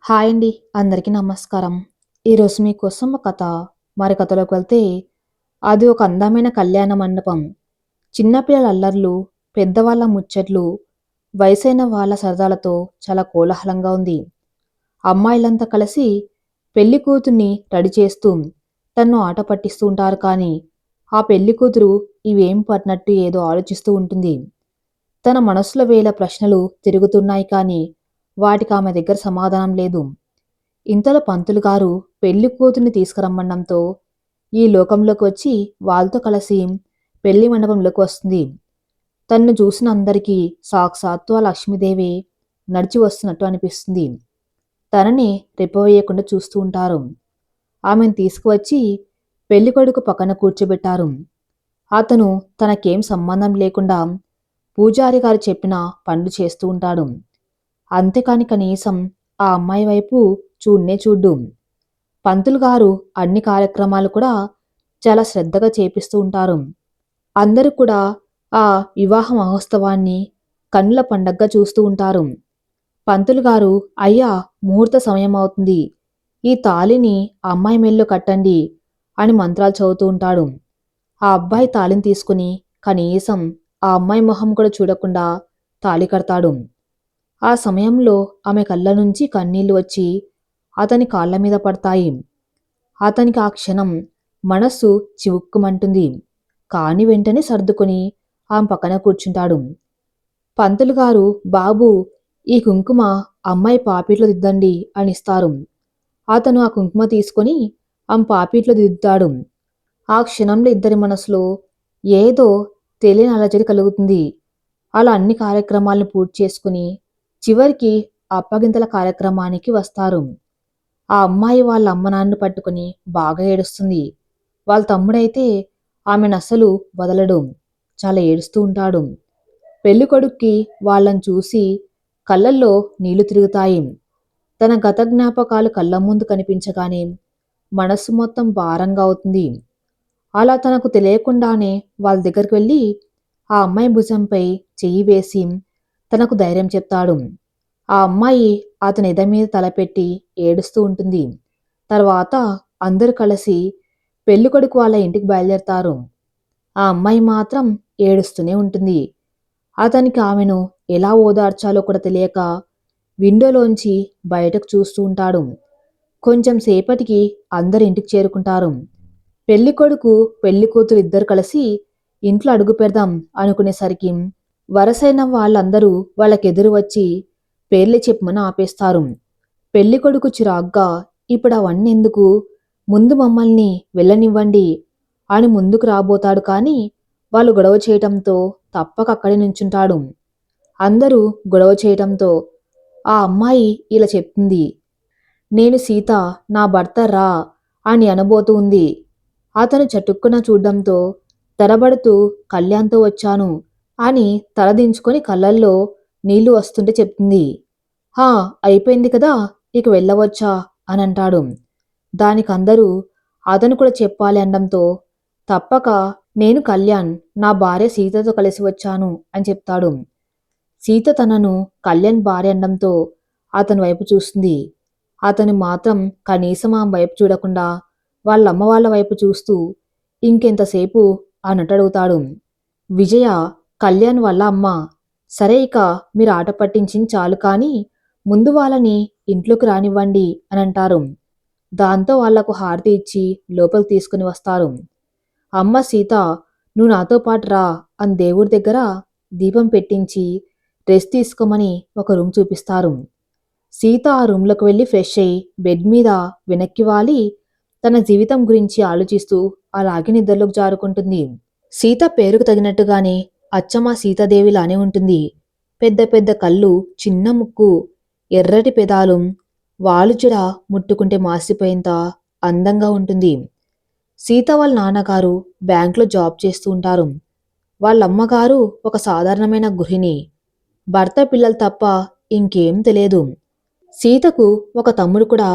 Hi అండి. అందరికీ నమస్కారం. ఈరోజు మీకోసం ఒక కథ. మరి కథలోకి వెళ్తే, అది ఒక అందమైన కళ్యాణ మండపం. చిన్నపిల్లల అల్లర్లు, పెద్దవాళ్ళ ముచ్చట్లు, వయసైన వాళ్ళ సరదాలతో చాలా కోలాహలంగా ఉంది. అమ్మాయిలంతా కలిసి పెళ్లి కూతుర్ని రెడీ చేస్తూ తన్ను ఆట పట్టిస్తూ ఉంటారు కానీ, ఆ పెళ్లి కూతురు ఇవేం పట్టినట్టు ఏదో ఆలోచిస్తూ ఉంటుంది. తన మనసులో వేల ప్రశ్నలు తిరుగుతున్నాయి కానీ, వాటికి ఆమె దగ్గర సమాధానం లేదు. ఇంతలో పంతులు గారు పెళ్లి కూతుర్ని తీసుకురమ్మడంతో ఈ లోకంలోకి వచ్చి వాళ్ళతో కలిసి పెళ్లి మండపంలోకి వస్తుంది. తన్ను చూసిన అందరికీ సాక్షాత్తు ఆ లక్ష్మీదేవి నడిచి వస్తున్నట్టు అనిపిస్తుంది. తనని రెప్పవేయకుండా చూస్తూ ఉంటారు. ఆమెను తీసుకువచ్చి పెళ్లికొడుకు పక్కన కూర్చోబెట్టారు. అతను తనకేం సంబంధం లేకుండా పూజారి గారు చెప్పిన పనులు చేస్తూ ఉంటాడు. అంతేకాని కనీసం ఆ అమ్మాయి వైపు చూడ్నే చూడ్డు. పంతులు గారు అన్ని కార్యక్రమాలు కూడా చాలా శ్రద్ధగా చేపిస్తూ ఉంటారు. అందరూ కూడా ఆ వివాహ మహోత్సవాన్ని కన్నుల పండగగా చూస్తూ ఉంటారు. పంతులు గారు, అయ్యా, ముహూర్త సమయం అవుతుంది, ఈ తాళిని ఆ అమ్మాయి మెల్లో కట్టండి అని మంత్రాలు చదువుతూ ఉంటాడు. ఆ అబ్బాయి తాళిని తీసుకుని కనీసం ఆ అమ్మాయి మొహం కూడా చూడకుండా తాళి కడతాడు. ఆ సమయంలో ఆమె కళ్ళ నుంచి కన్నీళ్లు వచ్చి అతని కాళ్ల మీద పడతాయి. అతనికి ఆ క్షణం మనస్సు చివుక్కుమంటుంది. కాని వెంటనే సర్దుకొని ఆమె పక్కన కూర్చుంటాడు. పంతులు గారు, బాబు, ఈ కుంకుమ అమ్మాయి పాపిట్లో దిద్దండి అని ఇస్తారు. అతను ఆ కుంకుమ తీసుకొని ఆమె పాపిట్లో దిద్దుతాడు. ఆ క్షణంలో ఇద్దరి మనసులో ఏదో తెలియని అలజడి కలుగుతుంది. అలా అన్ని కార్యక్రమాలను పూర్తి చేసుకుని చివరికి అప్పగింతల కార్యక్రమానికి వస్తారు. ఆ అమ్మాయి వాళ్ళ అమ్మ నాన్నను పట్టుకుని బాగా ఏడుస్తుంది. వాళ్ళ తమ్ముడైతే ఆమెను అస్సలు వదలడు. చాలా ఏడుస్తూ ఉంటాడు. పెళ్ళికొడుక్కి వాళ్ళని చూసి కళ్ళల్లో నీళ్లు తిరుగుతాయి. తన గత జ్ఞాపకాలు కళ్ళ ముందు కనిపించగానే మనస్సు మొత్తం భారంగా అవుతుంది. అలా తనకు తెలియకుండానే వాళ్ళ దగ్గరికి వెళ్ళి ఆ అమ్మాయి భుజంపై చెయ్యి వేసి తనకు ధైర్యం చెప్తాడు. ఆ అమ్మాయి అతని ఎద మీద తలపెట్టి ఏడుస్తూ ఉంటుంది. తర్వాత అందరూ కలిసి పెళ్ళికొడుకు వాళ్ళ ఇంటికి బయలుదేరతారు. ఆ అమ్మాయి మాత్రం ఏడుస్తూనే ఉంటుంది. అతనికి ఆమెను ఎలా ఓదార్చాలో కూడా తెలియక విండోలోంచి బయటకు చూస్తూ ఉంటాడు. కొంచెం సేపటికి అందరు ఇంటికి చేరుకుంటారు. పెళ్ళికొడుకు పెళ్ళికూతురు ఇద్దరు కలిసి ఇంట్లో అడుగు పెడదాం అనుకునేసరికి వరసైన వాళ్ళందరూ వాళ్ళకెదురు వచ్చి పేర్లు చెప్పమని ఆపేస్తారు. పెళ్ళికొడుకు చిరాగ్గా, ఇప్పుడు అవన్నీ ఎందుకు, ముందు మమ్మల్ని వెళ్ళనివ్వండి అని ముందుకు రాబోతాడు కానీ వాళ్ళు గొడవ చేయటంతో తప్పక అక్కడే నుంచుంటాడు. అందరూ గొడవ చేయటంతో ఆ అమ్మాయి ఇలా చెప్తుంది, నేను సీత, నా భర్త రా అని అనబోతూ ఉంది. అతను చటుక్కున చూడ్డంతో తడబడుతూ కళ్యాణ్తో వచ్చాను అని తలదించుకొని కళ్ళల్లో నీళ్లు వస్తుంటే చెప్తుంది. హా, అయిపోయింది కదా, ఇక వెళ్ళవచ్చా అని అంటాడు. దానికందరూ అతను కూడా చెప్పాలి అనడంతో తప్పక, నేను కళ్యాణ్ నా భార్య సీతతో కలిసి వచ్చాను అని చెప్తాడు. సీత తనను కళ్యాణ్ భార్య అనడంతో అతని వైపు చూస్తుంది. అతను మాత్రం కనీసం ఆమె వైపు చూడకుండా వాళ్ళమ్మ వాళ్ళ వైపు చూస్తూ ఇంకెంతసేపు అన్నట్టు అడుగుతాడు. విజయ కళ్యాణ్ వాళ్ళ అమ్మ. సరే, ఇక మీరు ఆట పట్టించింది చాలు కానీ ముందు వాళ్ళని ఇంట్లోకి రానివ్వండి అని అంటారు. దాంతో వాళ్లకు హారతి ఇచ్చి లోపలికి తీసుకుని వస్తారు. అమ్మ సీత, నువ్వు నాతో పాటు రా అని దేవుడి దగ్గర దీపం పెట్టించి రెస్ట్ తీసుకోమని ఒక రూమ్ చూపిస్తారు. సీత ఆ రూమ్లోకి వెళ్ళి ఫ్రెష్ అయ్యి బెడ్ మీద వెనక్కి వాలి తన జీవితం గురించి ఆలోచిస్తూ అలాగే నిద్రలోకి జారుకుంటుంది. సీత పేరుకు తగినట్టుగానే అచ్చమ్మ సీతాదేవిలానే ఉంటుంది. పెద్ద పెద్ద కళ్ళు, చిన్న ముక్కు, ఎర్రటి పెదాలు, వాలుజడ ముట్టుకుంటే మాసిపోయేంత అందంగా ఉంటుంది. సీత వాళ్ళ నాన్నగారు బ్యాంకులో జాబ్ చేస్తూ ఉంటారు. వాళ్ళ అమ్మగారు ఒక సాధారణమైన గృహిణి. భర్త, పిల్లలు తప్ప ఇంకేం తెలియదు. సీతకు ఒక తమ్ముడు కూడా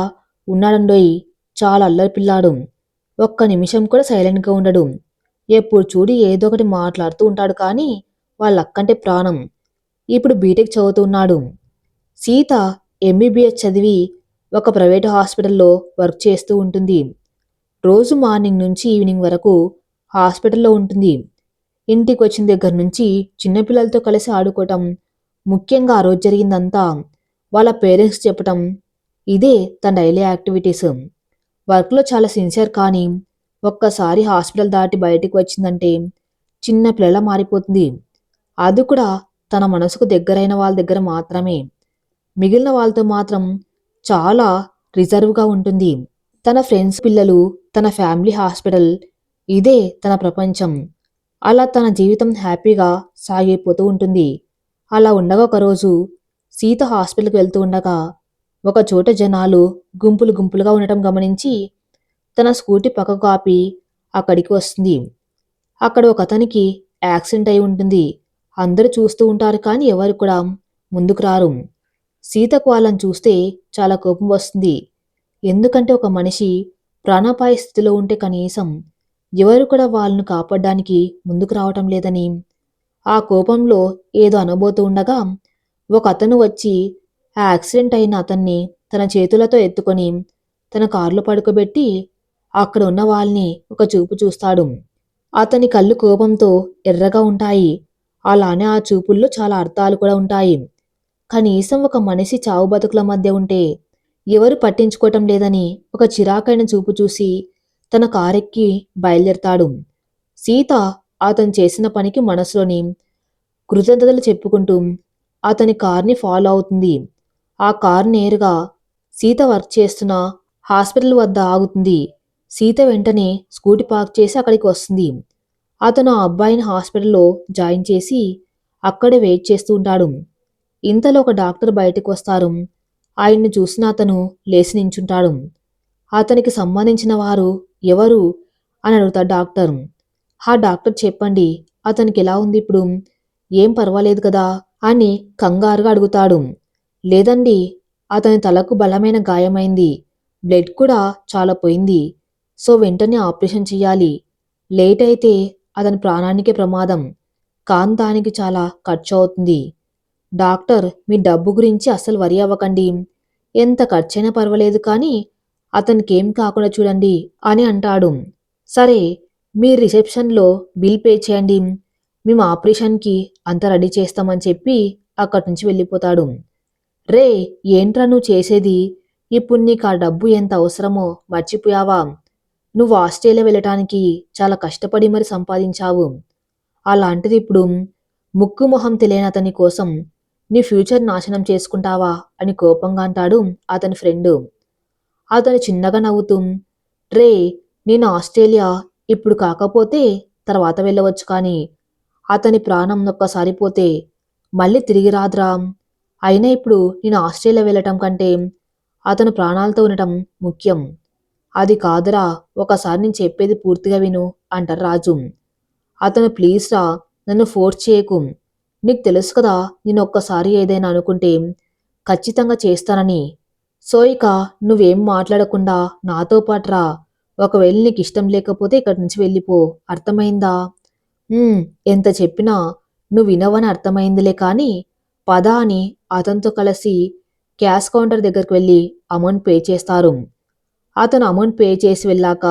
ఉన్నాడండోయ్. చాలా అల్లరి పిల్లాడు. ఒక్క నిమిషం కూడా సైలెంట్గా ఉండడు. ఎప్పుడు చూడి ఏదో ఒకటి మాట్లాడుతూ ఉంటాడు కానీ వాళ్ళక్కంటే ప్రాణం. ఇప్పుడు బీటెక్ చదువుతున్నాడు. సీత ఎంబీబీఎస్ చదివి ఒక ప్రైవేట్ హాస్పిటల్లో వర్క్ చేస్తూ ఉంటుంది. రోజు మార్నింగ్ నుంచి ఈవినింగ్ వరకు హాస్పిటల్లో ఉంటుంది. ఇంటికి వచ్చిన దగ్గర నుంచి చిన్నపిల్లలతో కలిసి ఆడుకోవటం, ముఖ్యంగా ఆ రోజు జరిగిందంతా వాళ్ళ పేరెంట్స్ చెప్పటం, ఇదే తన డైలీ యాక్టివిటీస్. వర్క్లో చాలా సిన్సియర్ కానీ ఒక్కసారి హాస్పిటల్ దాటి బయటికి వచ్చిందంటే చిన్న పిల్లలా మారిపోతుంది. అది కూడా తన మనసుకు దగ్గరైన వాళ్ళ దగ్గర మాత్రమే. మిగిలిన వాళ్ళతో మాత్రం చాలా రిజర్వ్‌గా ఉంటుంది. తన ఫ్రెండ్స్ పిల్లలు, తన ఫ్యామిలీ హాస్పిటల్ ఇదే తన ప్రపంచం. అలా తన జీవితం హ్యాపీగా సాగిపోతూ ఉంటుంది. అలా ఉండగా ఒకరోజు సీత హాస్పిటల్‌కి వెళ్తూ ఉండగా ఒక చోట జనాలు గుంపులు గుంపులుగా ఉండటం గమనించి తన స్కూటీ పక్కకు ఆపి అక్కడికి వస్తుంది. అక్కడ ఒకతనికి యాక్సిడెంట్ అయి ఉంటుంది. అందరూ చూస్తూ ఉంటారు కానీ ఎవరు కూడా ముందుకు రారు. సీతకు వాళ్ళని చూస్తే చాలా కోపం వస్తుంది. ఎందుకంటే ఒక మనిషి ప్రాణాపాయ స్థితిలో ఉంటే కనీసం ఎవరు కూడా వాళ్ళను కాపాడడానికి ముందుకు రావటం లేదని. ఆ కోపంలో ఏదో అనబోతూ ఉండగా ఒక అతను వచ్చి ఆ యాక్సిడెంట్ అయిన అతన్ని తన చేతులతో ఎత్తుకొని తన కారులో పడుకోబెట్టి అక్కడ ఉన్న వాళ్ళని ఒక చూపు చూస్తాడు. అతని కళ్ళు కోపంతో ఎర్రగా ఉంటాయి. అలానే ఆ చూపుల్లో చాలా అర్థాలు కూడా ఉంటాయి. కనీసం ఒక మనిషి చావు బతుకుల మధ్య ఉంటే ఎవరు పట్టించుకోవటం లేదని ఒక చిరాకైన చూపు చూసి తన కారెక్కి బయలుదేరతాడు. సీత అతను చేసిన పనికి మనసులోని కృతజ్ఞతలు చెప్పుకుంటూ అతని కార్ని ఫాలో అవుతుంది. ఆ కార్ నేరుగా సీత వర్క్ చేస్తున్న హాస్పిటల్ వద్ద ఆగుతుంది. సీత వెంటనే స్కూటీ పార్క్ చేసి అక్కడికి వస్తుంది. అతను ఆ అబ్బాయిని హాస్పిటల్లో జాయిన్ చేసి అక్కడే వెయిట్ చేస్తూ ఉంటాడు. ఇంతలో ఒక డాక్టర్ బయటకు వస్తారు. ఆయన్ని చూసిన అతను లేచి నించుంటాడు. అతనికి సంబంధించిన వారు ఎవరు అని అడుగుతాడు డాక్టర్. ఆ డాక్టర్ చెప్పండి, అతనికి ఎలా ఉంది ఇప్పుడు, ఏం పర్వాలేదు కదా అని కంగారుగా అడుగుతాడు. లేదండి, అతని తలకు బలమైన గాయమైంది, బ్లడ్ కూడా చాలా పోయింది, సో వెంటనే ఆపరేషన్ చేయాలి, లేట్ అయితే అతని ప్రాణానికే ప్రమాదం, కానీ దానికి చాలా ఖర్చు అవుతుంది. డాక్టర్, మీ డబ్బు గురించి అస్సలు వరి అవ్వకండి, ఎంత ఖర్చైనా పర్వాలేదు కానీ అతనికేం కాకుండా చూడండి అని అంటాడు. సరే, మీ రిసెప్షన్లో బిల్ పే చేయండి, మేము ఆపరేషన్కి అంతా రెడీ చేస్తామని చెప్పి అక్కడి నుంచి వెళ్ళిపోతాడు. రే, ఏంట్రా నువ్వు చేసేది, ఇప్పుడు నీకు ఆ డబ్బు ఎంత అవసరమో మర్చిపోయావా? నువ్వు ఆస్ట్రేలియా వెళ్ళటానికి చాలా కష్టపడి మరి సంపాదించావు, అలాంటిది ఇప్పుడు ముక్కు మొహం తెలియని అతని కోసం నీ ఫ్యూచర్ నాశనం చేసుకుంటావా అని కోపంగా అంటాడు అతని ఫ్రెండు. అతను చిన్నగా నవ్వుతూ, రే, నేను ఆస్ట్రేలియా ఇప్పుడు కాకపోతే తర్వాత వెళ్ళవచ్చు కానీ అతని ప్రాణం ఒక్కసారి పోతే మళ్ళీ తిరిగి రాదురా. అయినా ఇప్పుడు నేను ఆస్ట్రేలియా వెళ్ళటం కంటే అతను ప్రాణాలతో ఉండటం ముఖ్యం. అది కాదురా, ఒకసారి నేను చెప్పేది పూర్తిగా విను అంటారు రాజు. అతను ప్లీజ్ రా, నన్ను ఫోర్స్ చేయకు, నీకు తెలుసు కదా నేను ఒక్కసారి ఏదైనా అనుకుంటే ఖచ్చితంగా చేస్తానని. సో ఇక నువ్వేం మాట్లాడకుండా నాతో పాటు రా, ఒకవేళ నీకు ఇష్టం లేకపోతే ఇక్కడి నుంచి వెళ్ళిపో, అర్థమైందా? "ఉమ్, ఎంత చెప్పినా నువ్వు వినవని అర్థమైందిలే కానీ పద అని అతనితో కలిసి క్యాష్ కౌంటర్ దగ్గరికి వెళ్ళి అమౌంట్ పే చేస్తారు. అతను అమౌంట్ పే చేసి వెళ్ళాక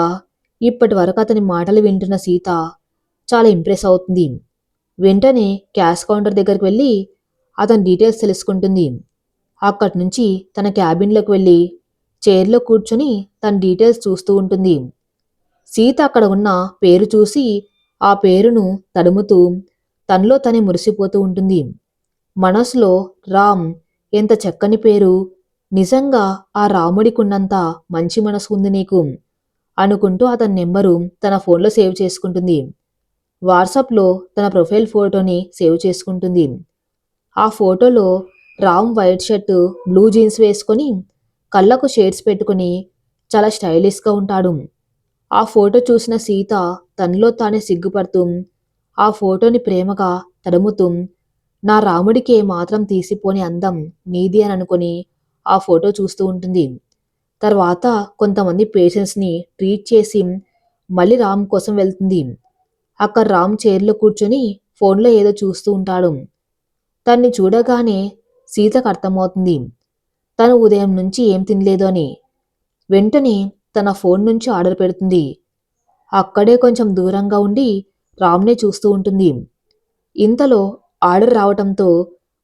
ఇప్పటి వరకు అతని మాటలు వింటున్న సీత చాలా ఇంప్రెస్ అవుతుంది. వెంటనే క్యాష్ కౌంటర్ దగ్గరికి వెళ్ళి అతని డీటెయిల్స్ తెలుసుకుంటుంది. అక్కడి నుంచి తన క్యాబిన్లోకి వెళ్ళి చైర్లో కూర్చొని తన డీటెయిల్స్ చూస్తూ ఉంటుంది. సీత అక్కడ ఉన్న పేరు చూసి ఆ పేరును తడుముతూ తనలో తనే మురిసిపోతూ ఉంటుంది. మనసులో రామ్, ఎంత చక్కని పేరు, నిజంగా ఆ రాముడికున్నంత మంచి మనసు ఉంది నీకు అనుకుంటూ అతని నెంబరు తన ఫోన్లో సేవ్ చేసుకుంటుంది. వాట్సాప్లో తన ప్రొఫైల్ ఫోటోని సేవ్ చేసుకుంటుంది. ఆ ఫోటోలో Ram white shirt blue jeans వేసుకొని కళ్ళకు షేడ్స్ పెట్టుకుని చాలా స్టైలిష్గా ఉంటాడు. ఆ ఫోటో చూసిన సీత తనలో తానే సిగ్గుపడుతూ ఆ ఫోటోని ప్రేమగా తడుముతూ నా రాముడికి ఏమాత్రం తీసిపోని అందం నీది అని అనుకుని ఆ ఫోటో చూస్తూ ఉంటుంది. తర్వాత కొంతమంది పేషెంట్స్ని ట్రీట్ చేసి మళ్ళీ రామ్ కోసం వెళ్తుంది. అక్కడ రామ్ చైర్లో కూర్చొని ఫోన్లో ఏదో చూస్తూ ఉంటాడు. తన్ని చూడగానే సీతకు అర్థమవుతుంది, తను ఉదయం నుంచి ఏం తినలేదు అని. వెంటనే తన ఫోన్ నుంచి ఆర్డర్ పెడుతుంది. అక్కడే కొంచెం దూరంగా ఉండి రామ్నే చూస్తూ ఉంటుంది. ఇంతలో ఆర్డర్ రావటంతో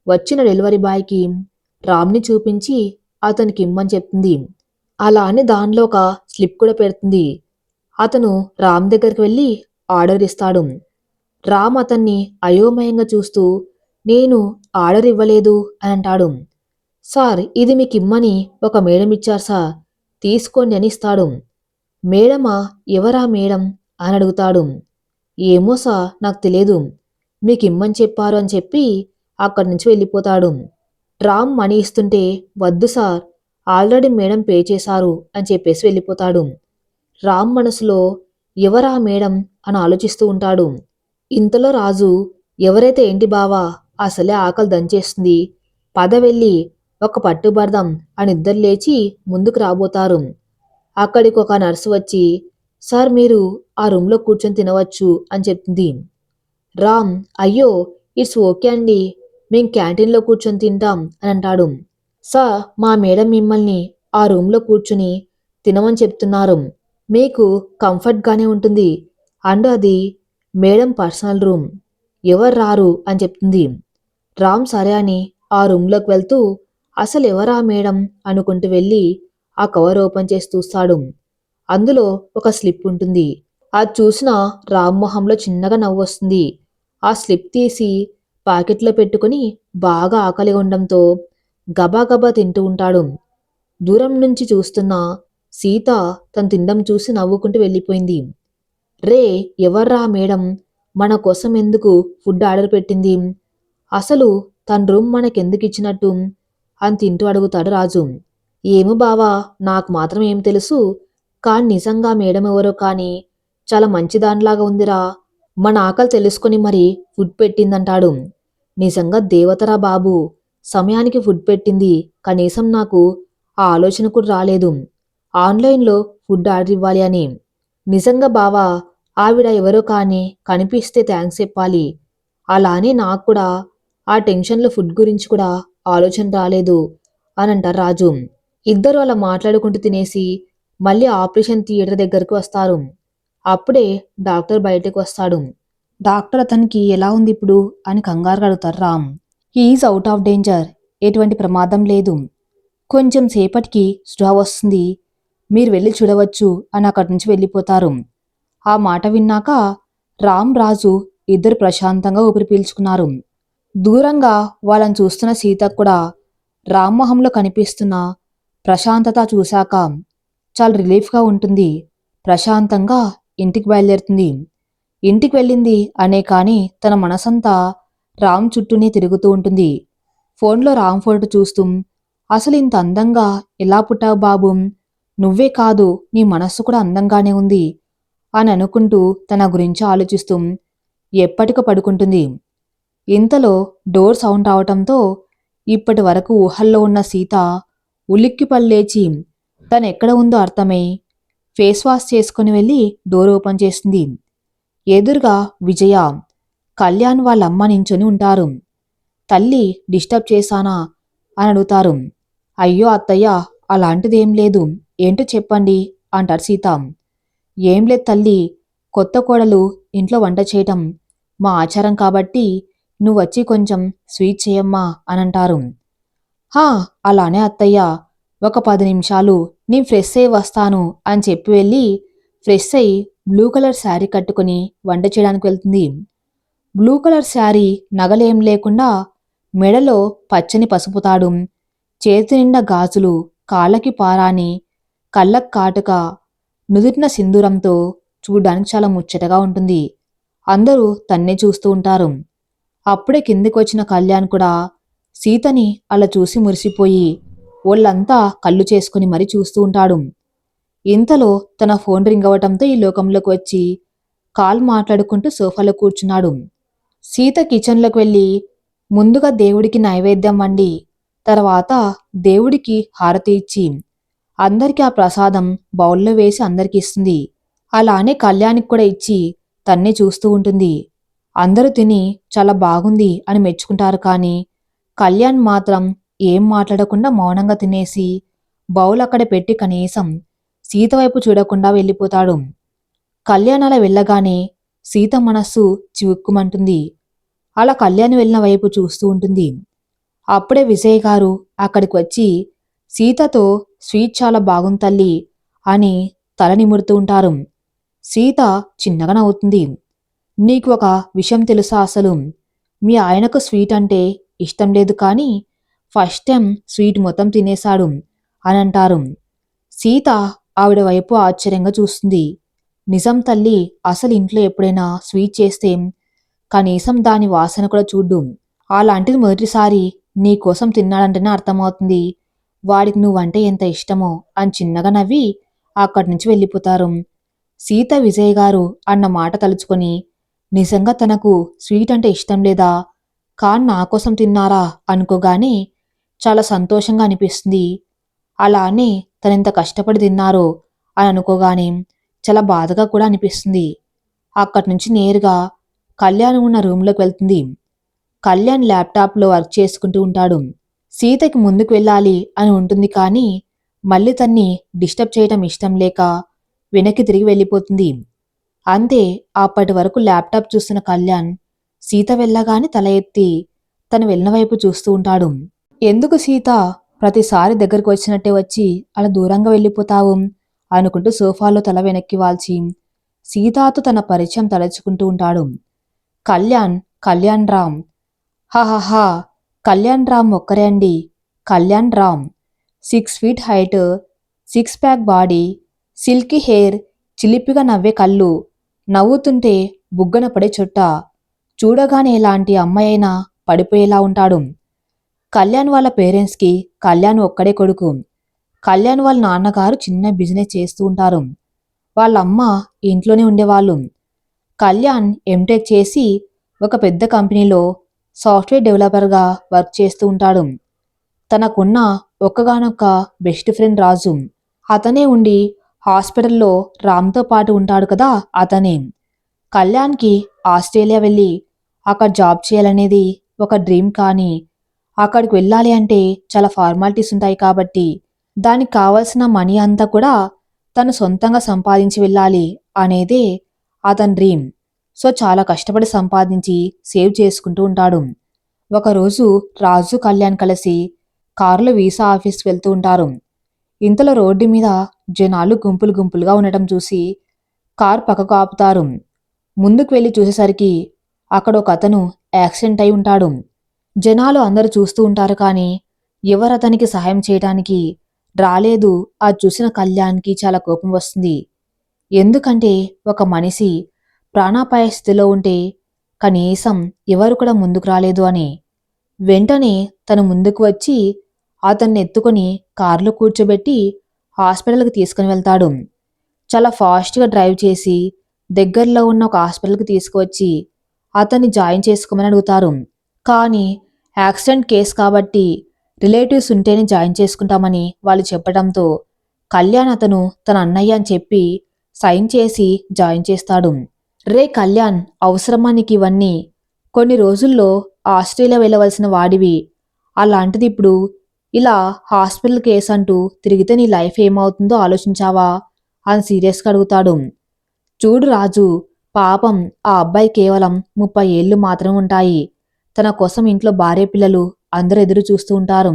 వచ్చిన డెలివరీ బాయ్కి రామ్ని చూపించి అతనికి ఇమ్మని చెప్తుంది. అలా అని దానిలో ఒక స్లిప్ కూడా పెడుతుంది. అతను రామ్ దగ్గరికి వెళ్ళి ఆర్డర్ ఇస్తాడు. రామ్ అతన్ని అయోమయంగా చూస్తూ నేను ఆర్డర్ ఇవ్వలేదు అని అంటాడు. సార్, ఇది మీకు ఇమ్మని ఒక మేడం ఇచ్చారు సార్, తీసుకోండి అని ఇస్తాడు. మేడమా? ఎవరా మేడం అని అడుగుతాడు. ఏమో సార్, నాకు తెలియదు, మీకు ఇమ్మని చెప్పారు అని చెప్పి అక్కడి నుంచి వెళ్ళిపోతాడు. రామ్ మనీ ఇస్తుంటే వద్దు సార్, ఆల్రెడీ మేడం పే చేశారు అని చెప్పేసి వెళ్ళిపోతాడు. రామ్ మనసులో ఎవరా మేడం అని ఆలోచిస్తూ ఉంటాడు. ఇంతలో రాజు ఎవరైతే ఏంటి బావా, అసలే ఆకలి దంచేస్తుంది, పద వెళ్ళి ఒక పట్టుబడదాం అని ఇద్దరు లేచి ముందుకు రాబోతారు. అక్కడికి ఒక నర్సు వచ్చి సార్, మీరు ఆ రూమ్లో కూర్చొని తినవచ్చు అని చెప్తుంది. రామ్ అయ్యో ఇట్స్ ఓకే అండి, మేం క్యాంటీన్లో కూర్చొని తింటాం అని అంటాడు. సార్, మా మేడం మిమ్మల్ని ఆ రూమ్లో కూర్చుని తినమని చెప్తున్నారు, మీకు కంఫర్ట్గానే ఉంటుంది, అండ్ అది మేడం పర్సనల్ రూమ్, ఎవరు రారు అని చెప్తుంది. రామ్ సరే అని ఆ రూమ్లోకి వెళ్తూ అసలు ఎవరా మేడం అనుకుంటూ వెళ్ళి ఆ కవర్ ఓపెన్ చేసి చూస్తాడు. అందులో ఒక స్లిప్ ఉంటుంది. అది చూసిన రామ్ మొహంలో చిన్నగా నవ్వు వస్తుంది. ఆ స్లిప్ తీసి పాకెట్లో పెట్టుకుని బాగా ఆకలి ఉండడంతో గబాగబా తింటూ ఉంటాడు. దూరం నుంచి చూస్తున్న సీత తను తినడం చూసి నవ్వుకుంటూ వెళ్ళిపోయింది. రే, ఎవర్రా మేడం మన కోసం ఎందుకు ఫుడ్ ఆర్డర్ పెట్టింది, అసలు తన రూమ్ మనకెందుకు ఇచ్చినట్టు అని తింటూ అడుగుతాడు రాజు. ఏమో బావా, నాకు మాత్రం ఏం తెలుసు, కానీ నిజంగా మేడం ఎవరో కానీ చాలా మంచిదానిలాగా ఉందిరా, మన ఆకలి తెలుసుకుని మరి ఫుడ్ పెట్టిందంటాడు. నిజంగా దేవతరా బాబు, సమయానికి ఫుడ్ పెట్టింది, కనీసం నాకు ఆ ఆలోచన కూడా రాలేదు ఆన్లైన్లో ఫుడ్ ఆర్డర్ ఇవ్వాలి అని. నిజంగా బావా, ఆవిడ ఎవరో కానీ కనిపిస్తే థ్యాంక్స్ చెప్పాలి, అలానే నాకు కూడా ఆ టెన్షన్లో ఫుడ్ గురించి కూడా ఆలోచన రాలేదు అని అంటారు రాజు. ఇద్దరు అలా మాట్లాడుకుంటూ తినేసి మళ్ళీ ఆపరేషన్ థియేటర్ దగ్గరకు వస్తారు. అప్పుడే డాక్టర్ బయటకు వస్తాడు. డాక్టర్ అతనికి ఎలా ఉంది ఇప్పుడు అని కంగారుగా అడుగుతారు Ram. He's out of danger, ఎటువంటి ప్రమాదం లేదు, కొంచెం సేపటికి స్పృహ వస్తుంది, మీరు వెళ్ళి చూడవచ్చు అని అక్కడి నుంచి వెళ్ళిపోతారు. ఆ మాట విన్నాక రామ్ రాజు ఇద్దరు ప్రశాంతంగా ఊపిరి పీల్చుకున్నారు. దూరంగా వాళ్ళని చూస్తున్న సీత కూడా రామ్మొహంలో కనిపిస్తున్న ప్రశాంతత చూశాక చాలా రిలీఫ్గా ఉంటుంది. ప్రశాంతంగా ఇంటికి బయలుదేరుతుంది. ఇంటికి వెళ్ళింది అనే కానీ తన మనసంతా రామ్ చుట్టూనే తిరుగుతూ ఉంటుంది. ఫోన్లో రామ్ ఫోటో చూస్తూ అసలు ఇంత అందంగా ఎలా పుట్టావు బాబు, నువ్వే కాదు నీ మనస్సు కూడా అందంగానే ఉంది అని అనుకుంటూ తన గురించి ఆలోచిస్తూ ఎప్పటికో పడుకుంటుంది. ఇంతలో డోర్ సౌండ్ రావటంతో ఇప్పటి వరకు ఊహల్లో ఉన్న సీత ఉలిక్కిపడి లేచి తనెక్కడ ఉందో అర్థమై ఫేస్ వాష్ చేసుకుని వెళ్ళి డోర్ ఓపెన్ చేస్తుంది. ఎదురుగా విజయ, కళ్యాణ్ వాళ్ళమ్మ నించొని ఉంటారు. తల్లి, డిస్టర్బ్ చేశానా అని అడుగుతారు. అయ్యో అత్తయ్య, అలాంటిదేం లేదు, ఏంటో చెప్పండి అంటారు సీత. ఏం లేదు తల్లి, కొత్త కోడలు ఇంట్లో వంట చేయటం మా ఆచారం కాబట్టి నువ్వొచ్చి కొంచెం స్వీట్ చేయమ్మా అని అంటారు. హా, అలానే అత్తయ్య, ఒక 10 నిమిషాలు నేను ఫ్రెష్ అయ్యి వస్తాను అని చెప్పి వెళ్ళి ఫ్రెష్ అయ్యి బ్లూ కలర్ శారీ కట్టుకుని వంట చేయడానికి వెళ్తుంది. బ్లూ కలర్ శారీ, నగలేం లేకుండా మెడలో పచ్చని పసుపు తాడు, చేతి నిండా గాజులు, కాళ్ళకి పారాని, కళ్ళకు కాటుక, నుదుటిన సింధూరంతో చూడ్డానికి చాలా ముచ్చటగా ఉంటుంది. అందరూ తన్నే చూస్తూ ఉంటారు. అప్పుడే కిందికి వచ్చిన కళ్యాణ్ కూడా సీతని అలా చూసి మురిసిపోయి ఒళ్ళంతా కళ్ళు చేసుకుని మరీ చూస్తూ ఉంటాడు. ఇంతలో తన ఫోన్ రింగ్ అవ్వటంతో ఈ లోకంలోకి వచ్చి కాల్ మాట్లాడుకుంటూ సోఫాలో కూర్చున్నాడు. సీత కిచెన్లోకి వెళ్ళి ముందుగా దేవుడికి నైవేద్యం వండి తర్వాత దేవుడికి హారతి ఇచ్చి అందరికీ ఆ ప్రసాదం బౌల్లో వేసి అందరికి ఇస్తుంది. అలానే కళ్యాణ్కి కూడా ఇచ్చి తన్నే చూస్తూ ఉంటుంది. అందరూ తిని చాలా బాగుంది అని మెచ్చుకుంటారు, కానీ కళ్యాణ్ మాత్రం ఏం మాట్లాడకుండా మౌనంగా తినేసి బౌల్ అక్కడ పెట్టి కనీసం సీత వైపు చూడకుండా వెళ్ళిపోతాడు. కళ్యాణ్ అలా వెళ్ళగానే సీత మనస్సు చివుక్కుమంటుంది. అలా కళ్యాణ్ వెళ్ళిన వైపు చూస్తూ ఉంటుంది. అప్పుడే విజయ్ గారు అక్కడికి వచ్చి సీతతో స్వీట్ చాలా బాగుంది తల్లి అని తల నిమురుతూ ఉంటారు. సీత చిన్నగా నవ్వుతుంది. నీకు ఒక విషయం తెలుసా అసలు? మీ ఆయనకు స్వీట్ అంటే ఇష్టం లేదు కానీ ఫస్ట్ టైం స్వీట్ మొత్తం తినేశాడు అని అంటారు. సీత ఆవిడ వైపు ఆశ్చర్యంగా చూస్తుంది. నిజం తల్లి, అసలు ఇంట్లో ఎప్పుడైనా స్వీట్ చేస్తే కనీసం దాని వాసన కూడా చూడ్డు. అలాంటిది మొదటిసారి నీకోసం తిన్నాడంటేనే అర్థమవుతుంది వాడికి నువ్వంటే ఎంత ఇష్టమో అని చిన్నగా నవ్వి అక్కడి నుంచి వెళ్ళిపోతారు. సీత విజయ్ గారు అన్న మాట తలుచుకొని నిజంగా తనకు స్వీట్ అంటే ఇష్టం లేదా, కాన్ నా కోసం తిన్నారా అనుకోగానే చాలా సంతోషంగా అనిపిస్తుంది. అలానే తనెంత కష్టపడి తిన్నారో అని అనుకోగానే చాలా బాధగా కూడా అనిపిస్తుంది. అక్కడి నుంచి నేరుగా కళ్యాణ్ ఉన్న రూమ్లోకి వెళ్తుంది. కళ్యాణ్ ల్యాప్టాప్లో వర్క్ చేసుకుంటూ ఉంటాడు. సీతకి ముందుకు వెళ్ళాలి అని ఉంటుంది కానీ మళ్ళీ తన్ని డిస్టర్బ్ చేయటం ఇష్టం లేక వెనక్కి తిరిగి వెళ్ళిపోతుంది. అంతే, అప్పటి వరకు ల్యాప్టాప్ చూస్తున్న కళ్యాణ్ సీత వెళ్ళగానే తల ఎత్తి తను వెళ్ళిన వైపు చూస్తూ ఉంటాడు. ఎందుకు సీత ప్రతిసారి దగ్గరకు వచ్చినట్టే వచ్చి అలా దూరంగా వెళ్ళిపోతావు అనుకుంటూ సోఫాలో తల వెనక్కి వాల్చి సీతాతో తన పరిచయం తలుచుకుంటూ ఉంటాడు. కళ్యాణ్ రామ్. హహహా, కళ్యాణ్ రామ్ ఒక్కరే అండి. Kalyan Ram 6 feet height, 6 pack body, silky hair, చిలిపిగా నవ్వే కళ్ళు, నవ్వుతుంటే బుగ్గన పడే చుట్ట, చూడగానే ఎలాంటి అమ్మాయైనా పడిపోయేలా ఉంటాడు. కళ్యాణ్ వాళ్ళ పేరెంట్స్కి కళ్యాణ్ ఒక్కడే కొడుకు. కళ్యాణ్ వాళ్ళ నాన్నగారు చిన్న బిజినెస్ చేస్తూ ఉంటారు. వాళ్ళమ్మ ఇంట్లోనే ఉండేవాళ్ళు. కళ్యాణ్ ఎంటెక్ చేసి ఒక పెద్ద కంపెనీలో సాఫ్ట్వేర్ డెవలపర్గా వర్క్ చేస్తూ ఉంటాడు. తనకున్న ఒక్కగానొక్క బెస్ట్ ఫ్రెండ్ రాజు. అతనే ఉండి హాస్పిటల్లో రామ్తో పాటు ఉంటాడు కదా, అతనే. కళ్యాణ్కి ఆస్ట్రేలియా వెళ్ళి అక్కడ జాబ్ చేయాలనేది ఒక డ్రీమ్ కానీ అక్కడికి వెళ్ళాలి అంటే చాలా ఫార్మాలిటీస్ ఉంటాయి కాబట్టి దానికి కావాల్సిన మనీ అంతా కూడా తను సొంతంగా సంపాదించి వెళ్ళాలి అనేదే అతని డ్రీమ్. సో చాలా కష్టపడి సంపాదించి సేవ్ చేసుకుంటూ ఉంటాడు. ఒకరోజు రాజు కళ్యాణ్ కలిసి కారులో వీసా ఆఫీస్కి వెళ్తూ ఉంటారు. ఇంతలో రోడ్డు మీద జనాలు గుంపులు గుంపులుగా ఉండటం చూసి కారు పక్కకు ఆపుతారు. ముందుకు వెళ్ళి చూసేసరికి అక్కడ ఒక అతను యాక్సిడెంట్ అయి ఉంటాడు. జనాలు అందరూ చూస్తూ ఉంటారు కానీ ఎవరు అతనికి సహాయం చేయడానికి రాలేదు. అది చూసిన కళ్యాణ్కి చాలా కోపం వస్తుంది. ఎందుకంటే ఒక మనిషి ప్రాణాపాయ స్థితిలో ఉంటే కనీసం ఎవరు కూడా ముందుకు రాలేదు అని. వెంటనే తను ముందుకు వచ్చి అతన్ని ఎత్తుకొని కారులో కూర్చోబెట్టి హాస్పిటల్కి తీసుకుని వెళ్తాడు. చాలా ఫాస్ట్గా డ్రైవ్ చేసి దగ్గరలో ఉన్న ఒక హాస్పిటల్కి తీసుకువచ్చి అతన్ని జాయిన్ చేసుకోమని అడుగుతారు. కానీ యాక్సిడెంట్ కేసు కాబట్టి రిలేటివ్స్ ఉంటేనే జాయిన్ చేసుకుంటామని వాళ్ళు చెప్పడంతో కళ్యాణ్ అతను తన అన్నయ్య అని చెప్పి సైన్ చేసి జాయిన్ చేస్తాడు. రే కళ్యాణ్, అవసరమా నీకు ఇవన్నీ? కొన్ని రోజుల్లో ఆస్ట్రేలియా వెళ్ళవలసిన వాడివి. అలాంటిది ఇప్పుడు ఇలా హాస్పిటల్ కేసు అంటూ తిరిగితే నీ లైఫ్ ఏమవుతుందో ఆలోచించావా అని సీరియస్గా అడుగుతాడు. చూడు రాజు, పాపం ఆ అబ్బాయి కేవలం 30 ఏళ్ళు మాత్రం ఉంటాయి. తన కోసం ఇంట్లో భార్య పిల్లలు అందరూ ఎదురు చూస్తూ ఉంటారు.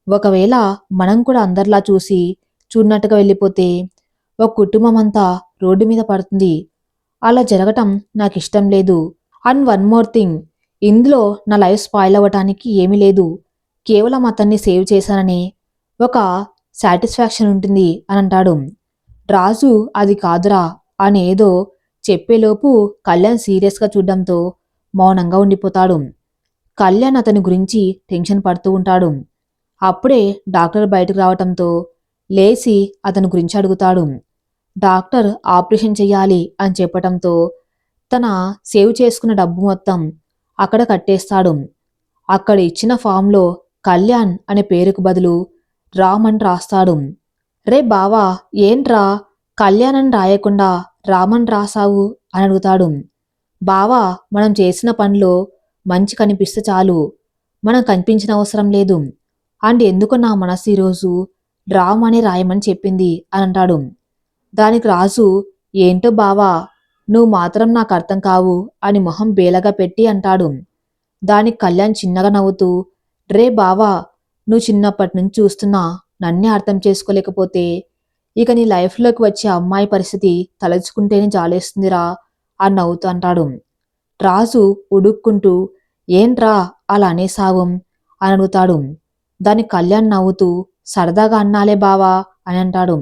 ఒకవేళ మనం కూడా అందరిలా చూసి చూడనట్టుగా వెళ్ళిపోతే ఒక కుటుంబం అంతా రోడ్డు మీద పడుతుంది. అలా జరగటం నాకు ఇష్టం లేదు. అండ్ వన్ మోర్ థింగ్, ఇందులో నా లైఫ్ స్పాయిల్ అవ్వటానికి ఏమీ లేదు. కేవలం అతన్ని సేవ్ చేశానని ఒక సాటిస్ఫాక్షన్ ఉంటుంది అని అంటాడు. రాజు అది కాదురా అని ఏదో చెప్పేలోపు కళ్యాణ్ సీరియస్గా చూడడంతో మౌనంగా ఉండిపోతాడు. కళ్యాణ్ అతని గురించి టెన్షన్ పడుతూ ఉంటాడు. అప్పుడే డాక్టర్ బయటకు రావటంతో లేచి అతని గురించి అడుగుతాడు. డాక్టర్ ఆపరేషన్ చెయ్యాలి అని చెప్పటంతో తన సేవ్ చేసుకున్న డబ్బు మొత్తం అక్కడ కట్టేస్తాడు. అక్కడ ఇచ్చిన ఫామ్లో కళ్యాణ్ అనే పేరుకు బదులు రామ్ అని రాస్తాడు. రే బావా, ఏంట్రా కళ్యాణ్ అని రాయకుండా రామన్ రాసావు అని అడుగుతాడు. బావా, మనం చేసిన పనిలో మంచి కనిపిస్తే చాలు, మనం కనిపించిన అవసరం లేదు. అండ్ ఎందుకు నా మనసు ఈరోజు డ్రామని రాయమని చెప్పింది అని అంటాడు. దానికి రాజు, ఏంటో బావా, నువ్వు మాత్రం నాకు అర్థం కావు అని మొహం బేలగా పెట్టి అంటాడు. దానికి కళ్యాణ్ చిన్నగా నవ్వుతూ, రే బావా, నువ్వు చిన్నప్పటి నుంచి చూస్తున్నా నన్నే అర్థం చేసుకోలేకపోతే ఇక నీ లైఫ్లోకి వచ్చే అమ్మాయి పరిస్థితి తలుచుకుంటేనే జాలేస్తుందిరా అని నవ్వుతూ అంటాడు. రాజు ఉడుక్కుంటూ, ఏంట్రా అలా అనేసావు అని అడుగుతాడు. దానికి కళ్యాణ్ నవ్వుతూ, సరదాగా అన్నాలే బావా అని అంటాడు.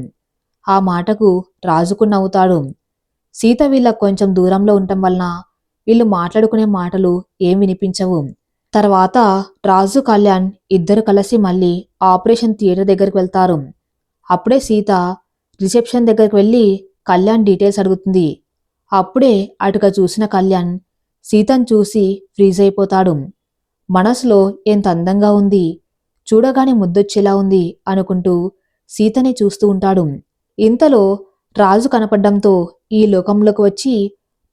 ఆ మాటకు రాజుకు నవ్వుతాడు. సీత వీళ్ళకు కొంచెం దూరంలో ఉండటం వలన వీళ్ళు మాట్లాడుకునే మాటలు ఏం వినిపించవు. తర్వాత రాజు కళ్యాణ్ ఇద్దరు కలిసి మళ్ళీ ఆపరేషన్ థియేటర్ దగ్గరికి వెళ్తారు. అప్పుడే సీత రిసెప్షన్ దగ్గరికి వెళ్ళి కళ్యాణ్ డీటెయిల్స్ అడుగుతుంది. అప్పుడే అటుగా చూసిన కళ్యాణ్ సీతను చూసి ఫ్రీజ్ అయిపోతాడు. మనసులో ఎంత అందంగా ఉంది, చూడగానే ముద్దొచ్చేలా ఉంది అనుకుంటూ సీతని చూస్తూ ఉంటాడు. ఇంతలో రాజు కనపడ్డంతో ఈ లోకంలోకి వచ్చి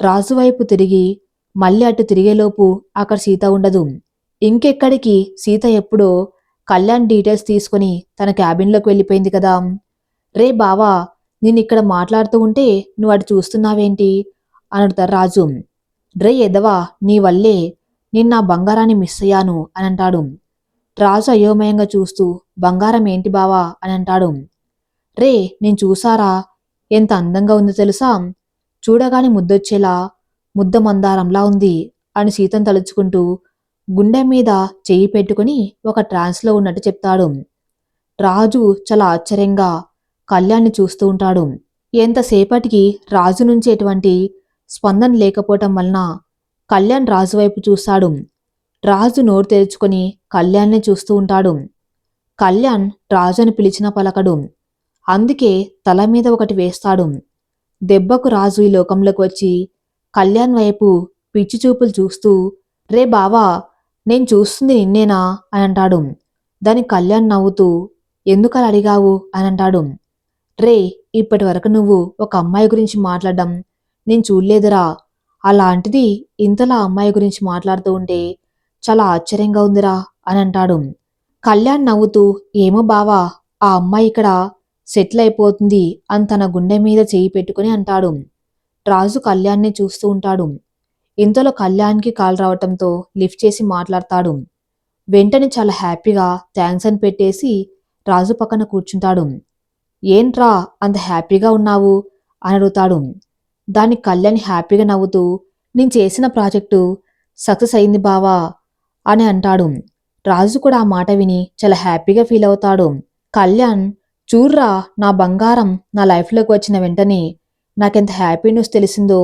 రాజు వైపు తిరిగి మళ్ళీ అటు తిరిగేలోపు అక్కడ సీత ఉండదు. ఇంకెక్కడికి, సీత ఎప్పుడో కళ్యాణ్ డీటెయిల్స్ తీసుకుని తన క్యాబిన్లోకి వెళ్ళిపోయింది కదా. రే బావా, నేనిక్కడ మాట్లాడుతూ ఉంటే నువ్వు అటు చూస్తున్నావేంటి అని అడుగుతారు రాజు. రే ఎదవా, నీ వల్లే నేను నా బంగారాన్ని మిస్ అయ్యాను అని అంటాడు. రాజు అయోమయంగా చూస్తూ, బంగారం ఏంటి బావా అని అంటాడు. రే, నేను చూసారా, ఎంత అందంగా ఉందో తెలుసా, చూడగానే ముద్దొచ్చేలా ముద్ద మందారంలా ఉంది అని సీతను తలుచుకుంటూ గుండె మీద చెయ్యి పెట్టుకుని ఒక ట్రాన్స్లో ఉన్నట్టు చెప్తాడు. రాజు చాలా ఆశ్చర్యంగా కళ్యాణ్ని చూస్తూ ఉంటాడు. ఎంతసేపటికి రాజు నుంచి ఎటువంటి స్పందన లేకపోవటం వలన కళ్యాణ్ రాజు వైపు చూస్తాడు. రాజు నోరు తెరుచుకొని కళ్యాణ్ని చూస్తూ ఉంటాడు. కళ్యాణ్ రాజుని పిలిచిన పలకడు. అందుకే తల మీద ఒకటి వేస్తాడు. దెబ్బకు రాజు ఈ లోకంలోకి వచ్చి కళ్యాణ్ వైపు పిచ్చి చూపులు చూస్తూ, రే బావా, నేను చూస్తుంది నిన్నేనా అని అంటాడు. దానికి కళ్యాణ్ నవ్వుతూ, ఎందుకలా అడిగావు అని అంటాడు. రే, ఇప్పటి వరకు నువ్వు ఒక అమ్మాయి గురించి మాట్లాడడం నేను చూడలేదురా, అలాంటిది ఇంతలా అమ్మాయి గురించి మాట్లాడుతూ ఉంటే చాలా ఆశ్చర్యంగా ఉందిరా అని అంటాడు. కళ్యాణ్ నవ్వుతూ, ఏమో బావా, ఆ అమ్మాయి ఇక్కడ సెటిల్ అయిపోతుంది అని తన గుండె మీద చేయి పెట్టుకుని అంటాడు. రాజు కళ్యాణ్ని చూస్తూ ఉంటాడు. ఇంతలో కళ్యాణ్కి కాల్ రావటంతో లిఫ్ట్ చేసి మాట్లాడతాడు. వెంటనే చాలా హ్యాపీగా థ్యాంక్స్ అని పెట్టేసి రాజు పక్కన కూర్చుంటాడు. ఏంట్రా అంత హ్యాపీగా ఉన్నావు అని అడుగుతాడు. దానికి కళ్యాణ్ హ్యాపీగా నవ్వుతూ, నేను చేసిన ప్రాజెక్టు సక్సెస్ అయింది బావా అని అంటాడు. రాజు కూడా ఆ మాట విని చాలా హ్యాపీగా ఫీల్ అవుతాడు. కళ్యాణ్, చూర్రా నా బంగారం నా లైఫ్లోకి వచ్చిన వెంటనే నాకెంత హ్యాపీ న్యూస్ తెలిసిందో,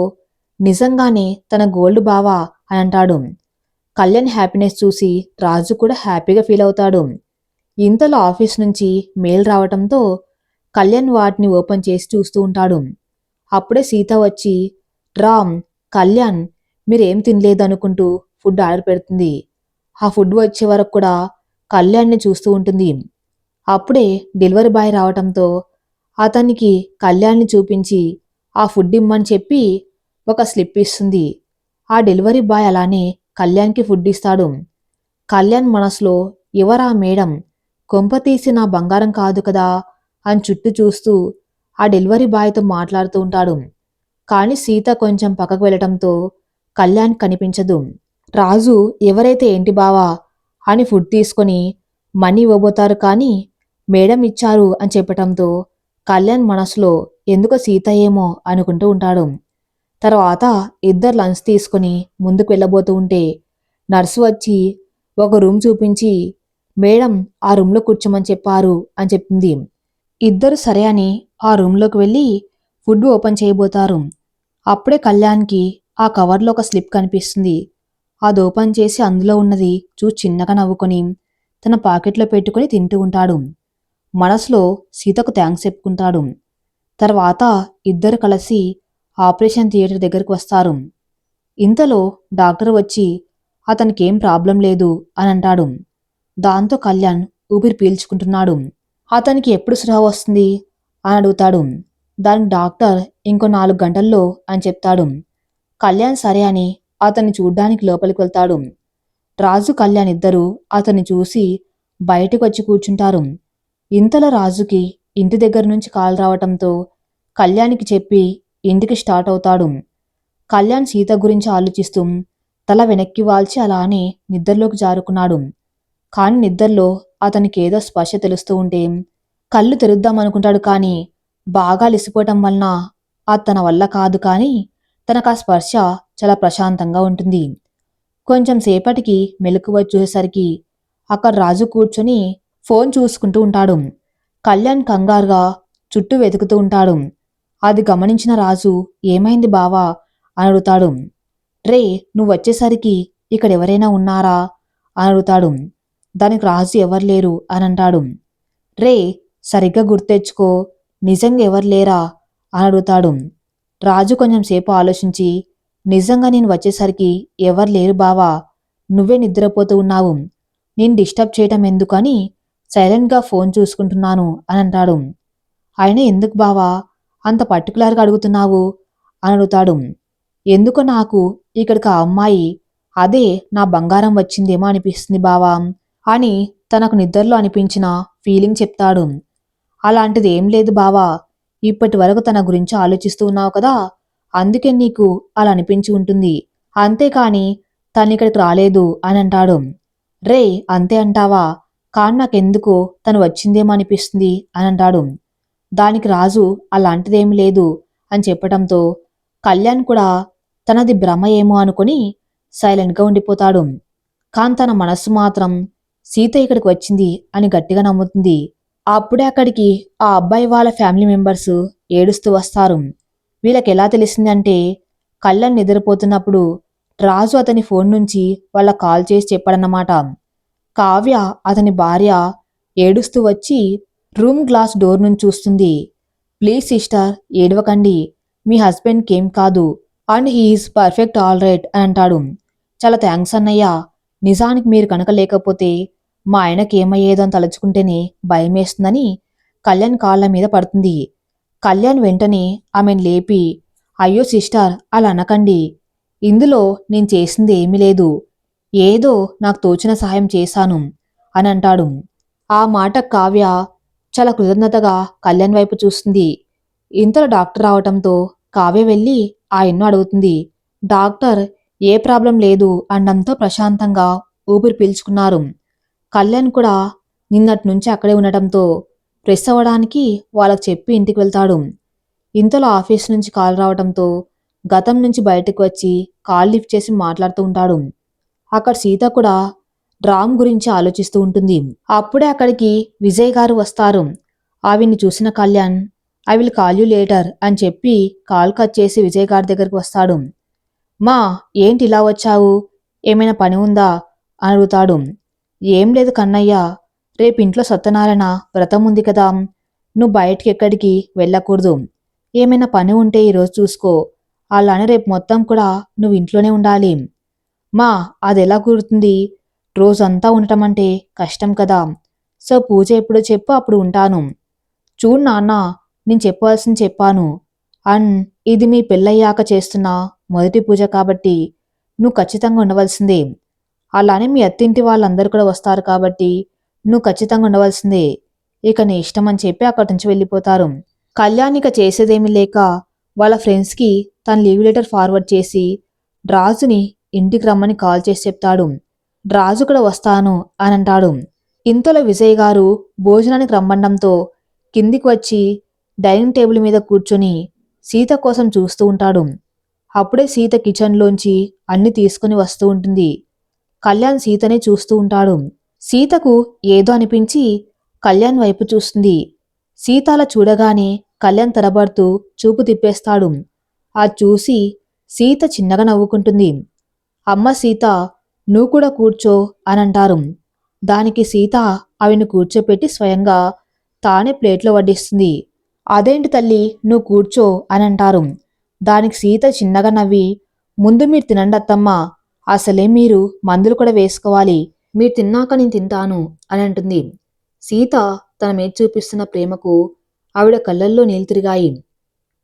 నిజంగానే తన గోల్డ్ బావా అని అంటాడు. కళ్యాణ్ హ్యాపీనెస్ చూసి రాజు కూడా హ్యాపీగా ఫీల్ అవుతాడు. ఇంతలో ఆఫీస్ నుంచి మెయిల్ రావటంతో కళ్యాణ్ వాటిని ఓపెన్ చేసి చూస్తూ ఉంటాడు. అప్పుడే సీత వచ్చి, రామ్, కళ్యాణ్ మీరేం తినలేదనుకుంటూ ఫుడ్ ఆర్డర్ పెడుతుంది. ఆ ఫుడ్ వచ్చే వరకు కూడా కళ్యాణ్ని చూస్తూ ఉంటుంది. అప్పుడే డెలివరీ బాయ్ రావటంతో అతనికి కళ్యాణ్ని చూపించి ఆ ఫుడ్ ఇమ్మని చెప్పి ఒక స్లిప్ ఇస్తుంది. ఆ డెలివరీ బాయ్ అలానే కళ్యాణ్కి ఫుడ్ ఇస్తాడు. కళ్యాణ్ మనసులో, ఎవరా మేడం, కొంపతీసి నా బంగారం కాదు కదా అని చుట్టూ చూస్తూ ఆ డెలివరీ బాయ్తో మాట్లాడుతూ ఉంటాడు. కానీ సీత కొంచెం పక్కకు వెళ్ళటంతో కళ్యాణ్ కనిపించదు. రాజు ఎవరైతే ఏంటి బావా అని ఫుడ్ తీసుకొని మనీ ఇవ్వబోతారు, కానీ మేడం ఇచ్చారు అని చెప్పటంతో కళ్యాణ్ మనసులో ఎందుకో సీత ఏమో అనుకుంటూ ఉంటాడు. తర్వాత ఇద్దరు లంచ్ తీసుకుని ముందుకు వెళ్ళబోతూ ఉంటే నర్సు వచ్చి ఒక రూమ్ చూపించి, మేడం ఆ రూమ్లో కూర్చోమని చెప్పారు అని చెప్పింది. ఇద్దరు సరే అని ఆ రూమ్లోకి వెళ్ళి ఫుడ్ ఓపెన్ చేయబోతారు. అప్పుడే కళ్యాణ్కి ఆ కవర్లో ఒక స్లిప్ కనిపిస్తుంది. అది ఓపెన్ చేసి అందులో ఉన్నది చూసి చిన్నగా నవ్వుకొని తన పాకెట్లో పెట్టుకుని తింటూ ఉంటాడు. మనసులో సీతకు థ్యాంక్స్ చెప్పుకుంటాడు. తర్వాత ఇద్దరు కలిసి ఆపరేషన్ థియేటర్ దగ్గరకు వస్తారు. ఇంతలో డాక్టర్ వచ్చి అతనికేం ప్రాబ్లం లేదు అని అంటాడు. దాంతో కళ్యాణ్ ఊపిరి పీల్చుకుంటున్నాడు. అతనికి ఎప్పుడు స్పృహ వస్తుంది అని అడుగుతాడు. దానికి డాక్టర్ ఇంకో 4 గంటల్లో అని చెప్తాడు. కళ్యాణ్ సరే అని అతన్ని చూడ్డానికి లోపలికి వెళ్తాడు. రాజు కళ్యాణ్ ఇద్దరూ అతన్ని చూసి బయటకు వచ్చి కూర్చుంటారు. ఇంతలో రాజుకి ఇంటి దగ్గర నుంచి కాల్ రావటంతో కళ్యాణ్కి చెప్పి ఇంటికి స్టార్ట్ అవుతాడు. కళ్యాణ్ సీత గురించి ఆలోచిస్తూ తల వెనక్కి వాల్చి అలానే నిద్రలోకి జారుకున్నాడు. కాని నిద్రలో అతనికేదో స్పర్శ తెలుస్తూ ఉంటే కళ్ళు తెరుద్దామనుకుంటాడు. కానీ బాగా అలసిపోవటం వలన తన వల్ల కాదు. కానీ తనకు ఆ స్పర్శ చాలా ప్రశాంతంగా ఉంటుంది. కొంచెం సేపటికి మెలకువ చూసేసరికి అక్కడ రాజు కూర్చొని ఫోన్ చూసుకుంటూ ఉంటాడు. కళ్యాణ్ కంగారుగా చుట్టూ వెతుకుతూ ఉంటాడు. అది గమనించిన రాజు ఏమైంది బావా అని అడుగుతాడు. రే, నువ్వొచ్చేసరికి ఇక్కడెవరైనా ఉన్నారా అని అడుగుతాడు. దానికి రాజు ఎవరు లేరు అని అంటాడు. రే, సరిగ్గా గుర్తెచ్చుకో, నిజంగా ఎవరు లేరా అని అడుగుతాడు. రాజు కొంచెం సేపు ఆలోచించి నిజంగా నేను వచ్చేసరికి ఎవరు లేరు బావా, నువ్వే నిద్రపోతూ ఉన్నావు, నేను డిస్టర్బ్ చేయటం ఎందుకని సైలెంట్గా ఫోన్ చూసుకుంటున్నాను అని అంటాడు. అయినా ఎందుకు బావా అంత పర్టికులర్గా అడుగుతున్నావు అని అడుగుతాడు. ఎందుకో నాకు ఇక్కడికి ఆ అమ్మాయి అదే నా బంగారం వచ్చిందేమో అనిపిస్తుంది బావా అని తనకు నిద్రలో అనిపించిన ఫీలింగ్ చెప్తాడు. అలాంటిది ఏం లేదు బావా, ఇప్పటి వరకు తన గురించి ఆలోచిస్తూ ఉన్నావు కదా, అందుకే నీకు అలా అనిపించి ఉంటుంది, అంతేకాని తను ఇక్కడికి రాలేదు అని అంటాడు. రే, అంతే అంటావా, కాని నాకెందుకో తను వచ్చిందేమో అనిపిస్తుంది అని అంటాడు. దానికి రాజు అలాంటిదేమీ లేదు అని చెప్పటంతో కళ్యాణ్ కూడా తనది భ్రమ ఏమో అనుకుని సైలెంట్గా ఉండిపోతాడు. కాని తన మనస్సు మాత్రం సీత ఇక్కడికి వచ్చింది అని గట్టిగా నమ్ముతుంది. అప్పుడే అక్కడికి ఆ అబ్బాయి వాళ్ళ ఫ్యామిలీ మెంబర్స్ ఏడుస్తూ వస్తారు. వీళ్ళకెలా తెలిసిందంటే కళ్యాణ్ నిద్రపోతున్నప్పుడు రాజు అతని ఫోన్ నుంచి వాళ్ళ కాల్ చేసి చెప్పాడన్నమాట. కావ్య అతని భార్య ఏడుస్తూ వచ్చి రూమ్ గ్లాస్ డోర్ నుంచి చూస్తుంది. ప్లీజ్ సిస్టర్, ఏడవకండి, మీ హస్బెండ్కి ఏం కాదు and he's perfect all right అని అంటాడు. చాలా థ్యాంక్స్ అన్నయ్య, నిజానికి మీరు కనుక లేకపోతే మా ఆయనకి ఏమయ్యేదో అని తలుచుకుంటేనే భయమేస్తుందని కళ్యాణ్ కాళ్ళ మీద పడుతుంది. కళ్యాణ్ వెంటనే ఆమెను లేపి, అయ్యో సిస్టర్, అలా అనకండి, ఇందులో నేను చేసింది ఏమీ లేదు, ఏదో నాకు తోచిన సహాయం చేశాను అని అంటాడు. ఆ మాట కావ్య చాలా కృతజ్ఞతగా కళ్యాణ్ వైపు చూస్తుంది. ఇంతలో డాక్టర్ రావటంతో కావ్య వెళ్ళి ఆయన్ను అడుగుతుంది. డాక్టర్ ఏ ప్రాబ్లం లేదు అనడంతో ప్రశాంతంగా ఊపిరి పీల్చుకున్నారు. కళ్యాణ్ కూడా నిన్నటి నుంచి అక్కడే ఉండటంతో ఫ్రెష్ అవ్వడానికి వాళ్ళకి చెప్పి ఇంటికి వెళ్తాడు. ఇంతలో ఆఫీస్ నుంచి కాల్ రావడంతో గతం నుంచి బయటకు వచ్చి కాల్ లిఫ్ట్ చేసి మాట్లాడుతూ ఉంటాడు. అక్కడ సీత కూడా రామ్ గురించి ఆలోచిస్తూ ఉంటుంది. అప్పుడే అక్కడికి విజయ్ గారు వస్తారు. ఆవిడ్ని చూసిన Kalyan I will call you later అని చెప్పి కాల్ కట్ చేసి విజయ్ గారి దగ్గరికి వస్తాడు. మా, ఏంటి ఇలా వచ్చావు, ఏమైనా పని ఉందా అని అడుగుతాడు. ఏం లేదు కన్నయ్య, రేపు ఇంట్లో సత్యనారాయణ వ్రతం ఉంది కదా, నువ్వు బయటికి ఎక్కడికి వెళ్ళకూడదు, ఏమైనా పని ఉంటే ఈరోజు చూసుకో, అలానే రేపు మొత్తం కూడా నువ్వు ఇంట్లోనే ఉండాలి. మా, అదెలా కుదురుతుంది, రోజంతా ఉండటం అంటే కష్టం కదా, సో పూజ ఎప్పుడు చెప్పు అప్పుడు ఉంటాను. చూడు నాన్న, నేను చెప్పవలసింది చెప్పాను, అండ్ ఇది మీ పెళ్ళయ్యాక చేస్తున్న మొదటి పూజ కాబట్టి నువ్వు ఖచ్చితంగా ఉండవలసిందే, అలానే మీ అత్తింటి వాళ్ళందరూ కూడా వస్తారు కాబట్టి నువ్వు ఖచ్చితంగా ఉండవలసిందే, ఇక నీ ఇష్టం అని చెప్పి అక్కడి నుంచి వెళ్ళిపోతారు. కళ్యాణ్ ఇక చేసేదేమీ లేక వాళ్ళ ఫ్రెండ్స్కి తన లీవ్ లెటర్ ఫార్వర్డ్ చేసి రాజుని ఇంటికి రమ్మని కాల్ చేసి చెప్తాడు. రాజు కూడా వస్తాను అని అంటాడు. ఇంతలో విజయ్ గారు భోజనానికి రమ్మండంతో కిందికి వచ్చి డైనింగ్ టేబుల్ మీద కూర్చొని సీత కోసం చూస్తూ ఉంటాడు. అప్పుడే సీత కిచెన్లోంచి అన్ని తీసుకుని వస్తూ ఉంటుంది. కళ్యాణ్ సీతనే చూస్తూ ఉంటాడు. సీతకు ఏదో అనిపించి కళ్యాణ్ వైపు చూస్తుంది. సీత అలా చూడగానే కళ్యాణ్ తరబడుతూ చూపు తిప్పేస్తాడు. అది చూసి సీత చిన్నగా నవ్వుకుంటుంది. అమ్మ సీత, నువ్వు కూడా కూర్చో అని అంటారు. దానికి సీత ఆవిని కూర్చోపెట్టి స్వయంగా తానే ప్లేట్లో వడ్డిస్తుంది. అదేంటి తల్లి, నువ్వు కూర్చో అని అంటారు. దానికి సీత చిన్నగా నవ్వి, ముందు మీరు తినండి అత్తమ్మ, అసలే మీరు మందులు కూడా వేసుకోవాలి, మీరు తిన్నాక నేను తింటాను అని అంటుంది. సీత తన మీద చూపిస్తున్న ప్రేమకు ఆవిడ కళ్ళల్లో నీళ్ళు తిరిగాయి.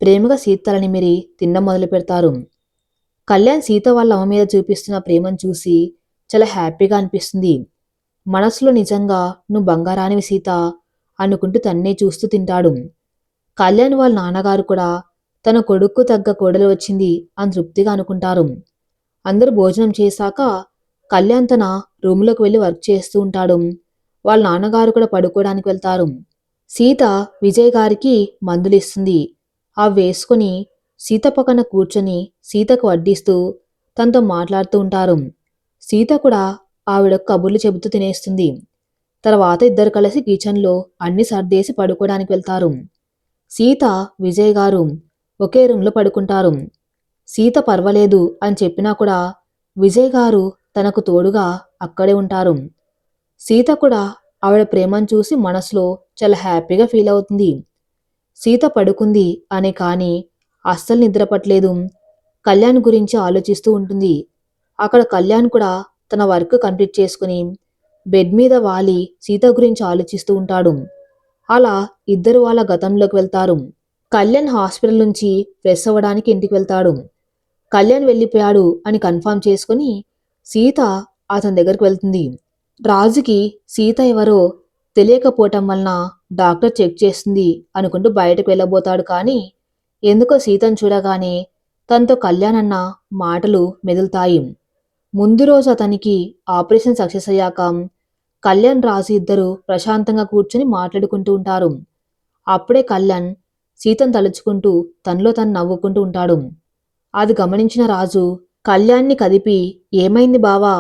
ప్రేమగా సీతలని మీరు తినడం మొదలు పెడతారు. కళ్యాణ్ సీత వాళ్ళ అమ్మ మీద చూపిస్తున్న ప్రేమను చూసి చాలా హ్యాపీగా అనిపిస్తుంది. మనసులో నిజంగా నువ్వు బంగారానివి సీత అనుకుంటూ తన్నే చూస్తూ తింటాడు. కళ్యాణ్ వాళ్ళ నాన్నగారు కూడా తన కొడుక్కు తగ్గ కోడలు వచ్చింది అని తృప్తిగా అనుకుంటారు. అందరూ భోజనం చేశాక కళ్యాణ్ తన రూములోకి వెళ్ళి వర్క్ చేస్తూ ఉంటాడు. వాళ్ళ నాన్నగారు కూడా పడుకోవడానికి వెళ్తారు. సీత విజయ్ గారికి మందులిస్తుంది. అవి వేసుకుని సీత పక్కన కూర్చొని సీతకు వడ్డిస్తూ తనతో మాట్లాడుతూ ఉంటారు. సీత కూడా ఆవిడ కబుర్లు చెబుతూ తినేస్తుంది. తర్వాత ఇద్దరు కలిసి కిచెన్లో అన్ని సర్దేసి పడుకోవడానికి వెళ్తారు. సీత విజయ్ గారు ఒకే రూంలో పడుకుంటారు. సీత పర్వాలేదు అని చెప్పినా కూడా విజయ్ గారు తనకు తోడుగా అక్కడే ఉంటారు. సీత కూడా ఆవిడ ప్రేమను చూసి మనసులో చాలా హ్యాపీగా ఫీల్ అవుతుంది. సీత పడుకుంది అనే కానీ అస్సలు నిద్రపట్లేదు. కళ్యాణ్ గురించి ఆలోచిస్తూ ఉంటుంది. అక్కడ కళ్యాణ్ కూడా తన వర్క్ కంప్లీట్ చేసుకుని బెడ్ మీద వాలి సీత గురించి ఆలోచిస్తూ ఉంటాడు. అలా ఇద్దరు వాళ్ళ గతంలోకి వెళ్తారు. కళ్యాణ్ హాస్పిటల్ నుంచి ఫ్రెష్ అవ్వడానికి ఇంటికి వెళ్తాడు. కళ్యాణ్ వెళ్ళిపోయాడు అని కన్ఫర్మ్ చేసుకుని సీత అతని దగ్గరికి వెళ్తుంది. రాజుకి సీత ఎవరో తెలియకపోవటం వలన డాక్టర్ చెక్ చేస్తుంది అనుకుంటూ బయటకు వెళ్ళబోతాడు. కానీ ఎందుకో సీతను చూడగానే తనతో కళ్యాణ్ అన్న మాటలు మెదులుతాయి. ముందు రోజు అతనికి ఆపరేషన్ సక్సెస్ అయ్యాక కళ్యాణ్ రాజు ఇద్దరు ప్రశాంతంగా కూర్చొని మాట్లాడుకుంటూ ఉంటారు. అప్పుడే కళ్యాణ్ సీతను తలుచుకుంటూ తనలో తను నవ్వుకుంటూ ఉంటాడు. అది గమనించిన రాజు కళ్యాణ్ని కదిపి ఏమైంది బావా,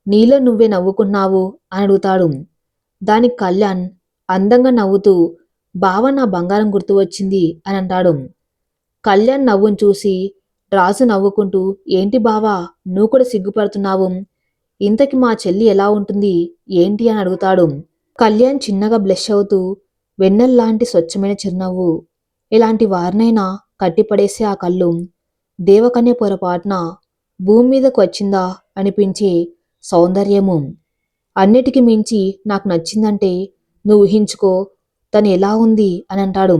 నీలో నువ్వే నవ్వుకున్నావు అని అడుగుతాడు. దానికి కళ్యాణ్ అందంగా నవ్వుతూ బావ నా బంగారం గుర్తు వచ్చింది అని అంటాడు. కళ్యాణ్ నవ్వును చూసి రాజు నవ్వుకుంటూ ఏంటి బావా నువ్వు కూడా సిగ్గుపడుతున్నావు, ఇంతకి మా చెల్లి ఎలా ఉంటుంది ఏంటి అని అడుగుతాడు. కళ్యాణ్ చిన్నగా బ్లెష్ అవుతూ వెన్నెల్లాంటి స్వచ్ఛమైన చిరునవ్వు, ఇలాంటి వారినైనా కట్టిపడేసే ఆ కళ్ళు, దేవకన్య పొరపాటున భూమి మీదకు వచ్చిందా అనిపించే సౌందర్యము, అన్నిటికీ మించి నాకు నచ్చిందంటే నువ్వు ఊహించుకో తను ఎలా ఉంది అని అంటాడు.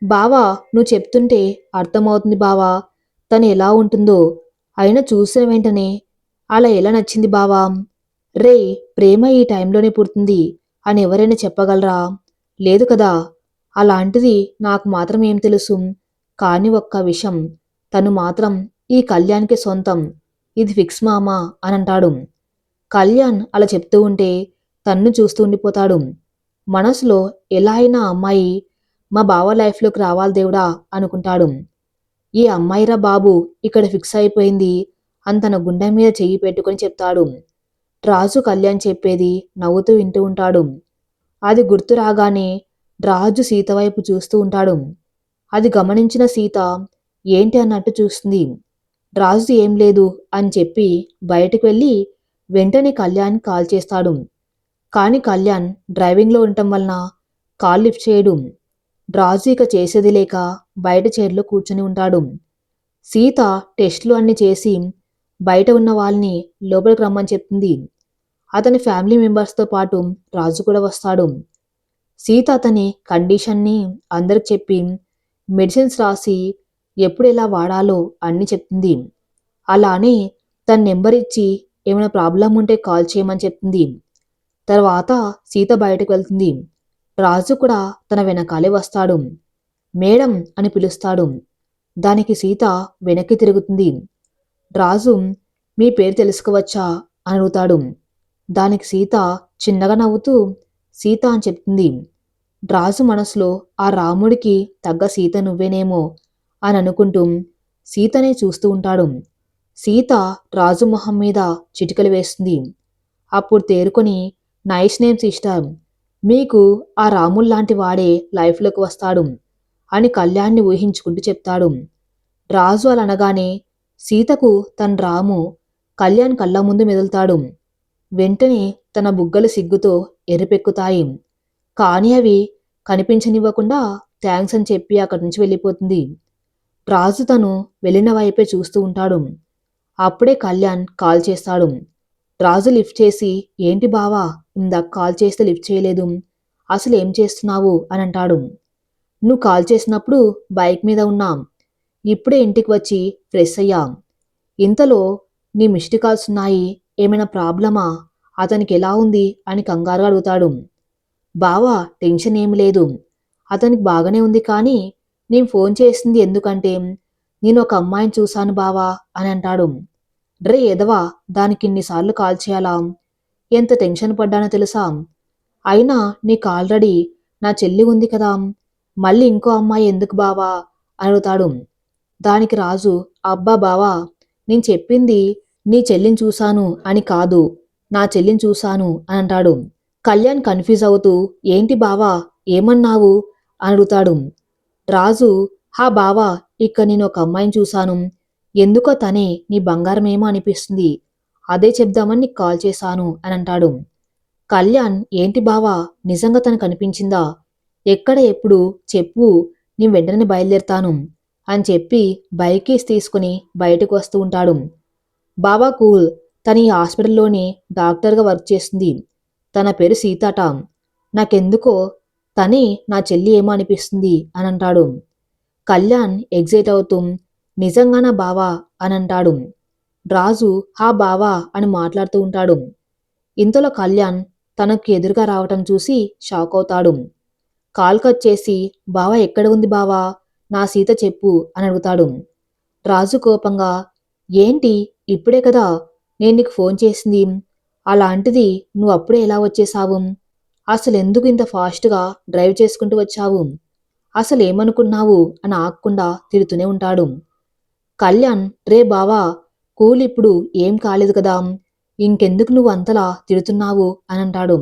బావా నువ్వు చెప్తుంటే అర్థమవుతుంది బావా తను ఎలా ఉంటుందో, అయినా చూసిన వెంటనే అలా ఎలా నచ్చింది బావా, రే ప్రేమ ఈ టైంలోనే పుడుతుంది అని ఎవరైనా చెప్పగలరా, లేదు కదా, అలాంటిది నాకు మాత్రం ఏం తెలుసు, కానీ ఒక్క విషయం తను మాత్రం ఈ కళ్యాణ్కి సొంతం, ఇది ఫిక్స్ మామా అని అంటాడు. కళ్యాణ్ అలా చెప్తూ ఉంటే తన్ను చూస్తూ ఉండిపోతాడు. మనసులో ఎలా అయినా అమ్మాయి మా బావ లైఫ్లోకి రావాలి దేవుడా అనుకుంటాడు. ఈ అమ్మాయిరా బాబు ఇక్కడ ఫిక్స్ అయిపోయింది అని తన గుండె మీద చెయ్యి పెట్టుకుని చెప్తాడు. రాజు కళ్యాణ్ చెప్పేది నవ్వుతూ వింటూ ఉంటాడు. అది గుర్తు రాగానే రాజు సీత వైపు చూస్తూ ఉంటాడు. అది గమనించిన సీత ఏంటి అన్నట్టు చూస్తుంది. రాజు ఏం లేదు అని చెప్పి బయటకు వెళ్ళి వెంటనే కళ్యాణ్ కాల్ చేస్తాడు. కానీ కళ్యాణ్ డ్రైవింగ్లో ఉండటం వలన కాల్ లిఫ్ట్ చేయడు. రాజు ఇక చేసేది లేక బయట చైర్లో కూర్చొని ఉంటాడు. సీత టెస్టులు అన్ని చేసి బయట ఉన్న వాళ్ళని లోపలికి రమ్మని చెప్తుంది. అతని ఫ్యామిలీ మెంబర్స్తో పాటు రాజు కూడా వస్తాడు. సీత అతని కండిషన్ని అందరికి చెప్పి మెడిసిన్స్ రాసి ఎప్పుడు ఎలా వాడాలో అన్ని చెప్తుంది. అలానే తన నెంబర్ ఇచ్చి ఏమైనా ప్రాబ్లం ఉంటే కాల్ చేయమని చెప్తుంది. తర్వాత సీత బయటకు వెళ్తుంది. రాజు కూడా తన వెనకాలే వస్తాడు. మేడం అని పిలుస్తాడు. దానికి సీత వెనక్కి తిరుగుతుంది. రాజు మీ పేరు తెలుసుకోవచ్చా అని అడుగుతాడు. దానికి సీత చిన్నగా నవ్వుతూ సీత అని చెప్తుంది. రాజు మనసులో ఆ రాముడికి తగ్గ సీత నువ్వేనేమో అని అనుకుంటూ సీతనే చూస్తూ ఉంటాడు. సీత రాజు మొహం మీద చిటికలు వేస్తుంది. అప్పుడు తేరుకొని నైస్ నేమ్ సిస్టర్, మీకు ఆ రాముల్లాంటి వాడే లైఫ్లోకి వస్తాడు అని కళ్యాణ్ని ఊహించుకుంటూ చెప్తాడు. రాజు అలా అనగానే సీతకు తన రాము కళ్యాణ్ కళ్ళ ముందు మెదులుతాడు. వెంటనే తన బుగ్గలు సిగ్గుతో ఎరుపెక్కుతాయి. కానీ అవి కనిపించనివ్వకుండా థ్యాంక్స్ అని చెప్పి అక్కడి నుంచి వెళ్ళిపోతుంది. రాజు తను వెళ్ళిన వైపే చూస్తూ ఉంటాడు. అప్పుడే కళ్యాణ్ కాల్ చేస్తాడు. రాజు లిఫ్ట్ చేసి ఏంటి బావా ఇందాక కాల్ చేస్తే లిఫ్ట్ చేయలేదు, అసలు ఏం చేస్తున్నావు అని అంటాడు. నువ్వు కాల్ చేసినప్పుడు బైక్ మీద ఉన్నాం, ఇప్పుడే ఇంటికి వచ్చి ఫ్రెష్ అయ్యాం, ఇంతలో నీ మిస్డ్ కాల్స్ ఉన్నాయి, ఏమైనా ప్రాబ్లమా అతనికి ఎలా ఉంది అని కంగారుగా అడుగుతాడు. బావా టెన్షన్ ఏమి లేదు. అతనికి బాగానే ఉంది కానీ నేను ఫోన్ చేసింది ఎందుకంటే నేను ఒక అమ్మాయిని చూశాను బావా అని అంటాడు. రే ఎదవా దానికి ఇన్నిసార్లు కాల్ చేయాలా? ఎంత టెన్షన్ పడ్డానో తెలుసా? అయినా నీకు ఆల్రెడీ నా చెల్లి ఉంది కదా, మళ్ళీ ఇంకో అమ్మాయి ఎందుకు బావా అని అడుగుతాడు. దానికి రాజు, అబ్బా బావా నేను చెప్పింది నీ చెల్లిని చూశాను అని కాదు, నా చెల్లిని చూశాను అని అంటాడు. కళ్యాణ్ కన్ఫ్యూజ్ అవుతూ ఏంటి బావా ఏమన్నావు అని అడుగుతాడు. రాజు, హా బావా ఇక్కడ నేను ఒక అమ్మాయిని చూశాను, ఎందుకో తనే నీ బంగారమేమో అనిపిస్తుంది, అదే చెప్దామని నీకు కాల్ చేశాను అని అంటాడు. కళ్యాణ్, ఏంటి బావా నిజంగా తను కనిపించిందా? ఎక్కడ ఎప్పుడు చెప్పు, నేను వెంటనే బయలుదేరుతాను అని చెప్పి బైక్ కీస్ తీసుకుని బయటకు వస్తూ ఉంటాడు. బావా కూల్, తను ఈ హాస్పిటల్లోనే డాక్టర్గా వర్క్ చేస్తుంది. తన పేరు సీతాట. నాకెందుకో తనే నా చెల్లి ఏమో అనిపిస్తుంది అని అంటాడు. కళ్యాణ్ ఎగ్జైట్ అవుతూ నిజంగానా బావా అని అంటాడు. రాజు హా బావా అని మాట్లాడుతూ ఉంటాడు. ఇంతలో కళ్యాణ్ తనకు ఎదురుగా రావటం చూసి షాక్ అవుతాడు. కాల్ కట్ చేసి బావా ఎక్కడ ఉంది బావా, నా సీత చెప్పు అని అడుగుతాడు. రాజు కోపంగా, ఏంటి ఇప్పుడే కదా నేను నీకు ఫోన్ చేసింది, అలాంటిది నువ్వు అప్పుడే ఎలా వచ్చేశావు? అసలెందుకు ఇంత ఫాస్ట్గా డ్రైవ్ చేసుకుంటూ వచ్చావు? అసలేమనుకున్నావు అని ఆగకుండా తిడుతూనే ఉంటాడు. కళ్యాణ్, రే బావా కూల్, ఇప్పుడు ఏం కాలేదు కదా, ఇంకెందుకు నువ్వు అంతలా తిడుతున్నావు అని అంటాడు.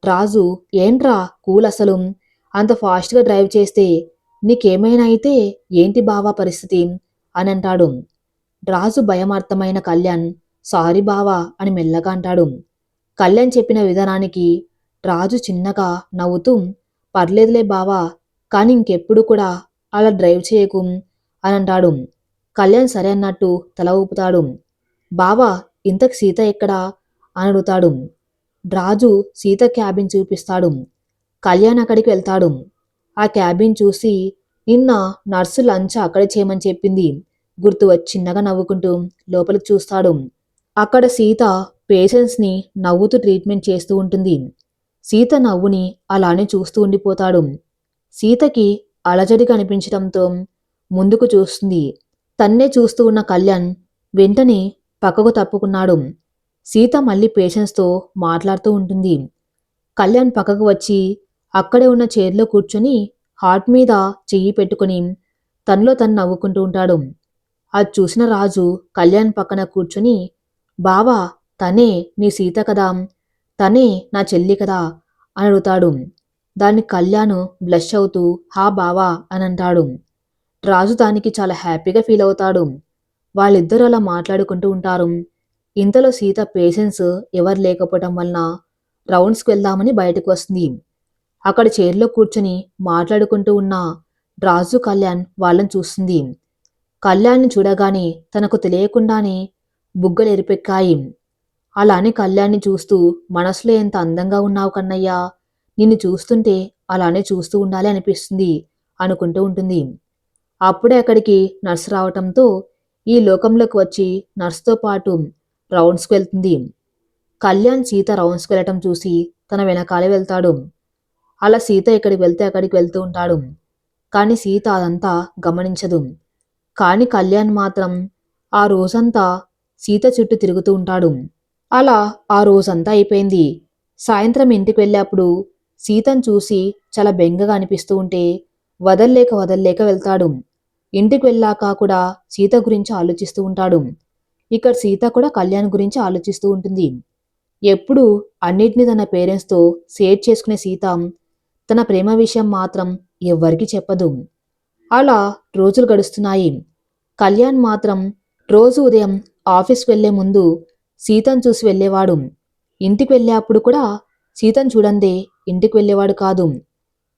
రాజు, ఏంట్రా కూల్ అసలు, అంత ఫాస్ట్గా డ్రైవ్ చేస్తే నీకేమైనా అయితే ఏంటి బావా పరిస్థితి అని అంటాడు. రాజు భయం అర్థమైన కళ్యాణ్ సారీ బావా అని మెల్లగా అంటాడు. కళ్యాణ్ చెప్పిన విధానానికి రాజు చిన్నగా నవ్వుతూ పర్లేదులే బావా, కానీ ఇంకెప్పుడు కూడా అలా డ్రైవ్ చేయకు అని అంటాడు. కళ్యాణ్ సరే అన్నట్టు తల ఊపుతాడు. బావా ఇంతకు సీత ఎక్కడా అని అడుగుతాడు. రాజు సీత క్యాబిన్ చూపిస్తాడు. కళ్యాణ్ అక్కడికి వెళ్తాడు. ఆ క్యాబిన్ చూసి నిన్న నర్సు లంచ్ అక్కడే చేయమని చెప్పింది గుర్తు వచ్చి చిన్నగా నవ్వుకుంటూ లోపలికి చూస్తాడు. అక్కడ సీత పేషెంట్స్ని నవ్వుతూ ట్రీట్మెంట్ చేస్తూ ఉంటుంది. సీత నవ్వుని అలానే చూస్తూ ఉండిపోతాడు. సీతకి అలజడి కనిపించడంతో ముందుకు చూస్తుంది. తన్నే చూస్తూ ఉన్న కళ్యాణ్ వెంటనే పక్కకు తప్పుకున్నాడు. సీత మళ్ళీ పేషెంట్స్తో మాట్లాడుతూ ఉంటుంది. కళ్యాణ్ పక్కకు వచ్చి అక్కడే ఉన్న చైర్లో కూర్చొని హార్ట్ మీద చెయ్యి పెట్టుకుని తనలో తను నవ్వుకుంటూ ఉంటాడు. అది చూసిన రాజు కళ్యాణ్ పక్కన కూర్చొని, బావా తనే నీ సీత కదా, తనే నా చెల్లి కదా అని అడుగుతాడు. దాన్ని కళ్యాణ్ బ్లష్ అవుతూ హా బావా అని అంటాడు. రాజు దానికి చాలా హ్యాపీగా ఫీల్ అవుతాడు. వాళ్ళిద్దరూ అలా మాట్లాడుకుంటూ ఉంటారు. ఇంతలో సీత పేషెంట్స్ ఎవరు లేకపోవటం వలన రౌండ్స్కి వెళ్దామని బయటకు వస్తుంది. అక్కడ చైర్లో కూర్చొని మాట్లాడుకుంటూ ఉన్న రాజు కళ్యాణ్ వాళ్ళని చూస్తుంది. కళ్యాణ్ని చూడగానే తనకు తెలియకుండానే బుగ్గలు ఎరిపెక్కాయి. అలానే కళ్యాణ్ని చూస్తూ మనసులో ఎంత అందంగా ఉన్నావు కన్నయ్యా, నిన్ను చూస్తుంటే అలానే చూస్తూ ఉండాలి అనిపిస్తుంది అనుకుంటూ ఉంటుంది. అప్పుడే అక్కడికి నర్సు రావటంతో ఈ లోకంలోకి వచ్చి నర్సుతో పాటు రౌండ్స్కి వెళ్తుంది. కళ్యాణ్ సీత రౌండ్స్కి వెళ్ళటం చూసి తన వెనకాలే వెళ్తాడు. అలా సీత ఎక్కడికి వెళ్తే అక్కడికి వెళ్తూ ఉంటాడు. కానీ సీత అదంతా గమనించదు. కానీ కళ్యాణ్ మాత్రం ఆ రోజంతా సీత చుట్టూ తిరుగుతూ ఉంటాడు. అలా ఆ రోజంతా అయిపోయింది. సాయంత్రం ఇంటికి వెళ్ళేప్పుడు సీతను చూసి చాలా బెంగగా అనిపిస్తూ ఉంటే వదల్లేక వదల్లేక వెళ్తాడు. ఇంటికి వెళ్ళాక కూడా సీత గురించి ఆలోచిస్తూ ఉంటాడు. ఇక్కడ సీత కూడా కళ్యాణ్ గురించి ఆలోచిస్తూ ఉంటుంది. ఎప్పుడూ అన్నిటినీ తన పేరెంట్స్తో షేర్ చేసుకునే సీత తన ప్రేమ విషయం మాత్రం ఎవ్వరికీ చెప్పదు. అలా రోజులు గడుస్తున్నాయి. కళ్యాణ్ మాత్రం రోజు ఉదయం ఆఫీస్కి వెళ్లే ముందు సీతను చూసి వెళ్ళేవాడు. ఇంటికి వెళ్ళేప్పుడు కూడా సీతను చూడందే ఇంటికి వెళ్ళేవాడు కాదు.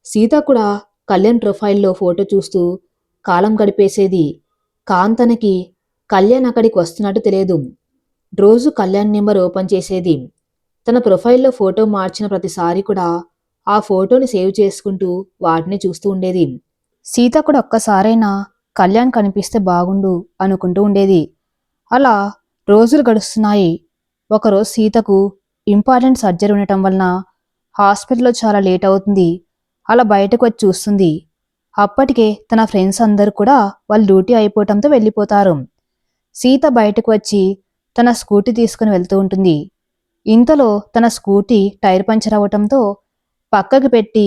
సీత కూడా కళ్యాణ్ ప్రొఫైల్లో ఫోటో చూస్తూ కాలం గడిపేసేది. కాంతనకి కళ్యాణ్ అక్కడికి వస్తున్నట్టు తెలియదు. రోజు కళ్యాణ్ నెంబర్ ఓపెన్ చేసేది. తన ప్రొఫైల్లో ఫోటో మార్చిన ప్రతిసారి కూడా ఆ ఫోటోని సేవ్ చేసుకుంటూ వాటిని చూస్తూ ఉండేది. సీత కూడా ఒక్కసారైనా కళ్యాణ్ కనిపిస్తే బాగుండు అనుకుంటూ ఉండేది. అలా రోజులు గడుస్తున్నాయి. ఒకరోజు సీతకు ఇంపార్టెంట్ సర్జరీ ఉండటం వలన హాస్పిటల్లో చాలా లేట్ అవుతుంది. అలా బయటకు వచ్చి చూస్తుంది. అప్పటికే తన ఫ్రెండ్స్ అందరూ కూడా వాళ్ళ డ్యూటీ అయిపోవటంతో వెళ్ళిపోతారు. సీత బయటకు వచ్చి తన స్కూటీ తీసుకుని వెళ్తూ ఉంటుంది. ఇంతలో తన స్కూటీ టైర్ పంచర్ అవ్వటంతో పక్కకి పెట్టి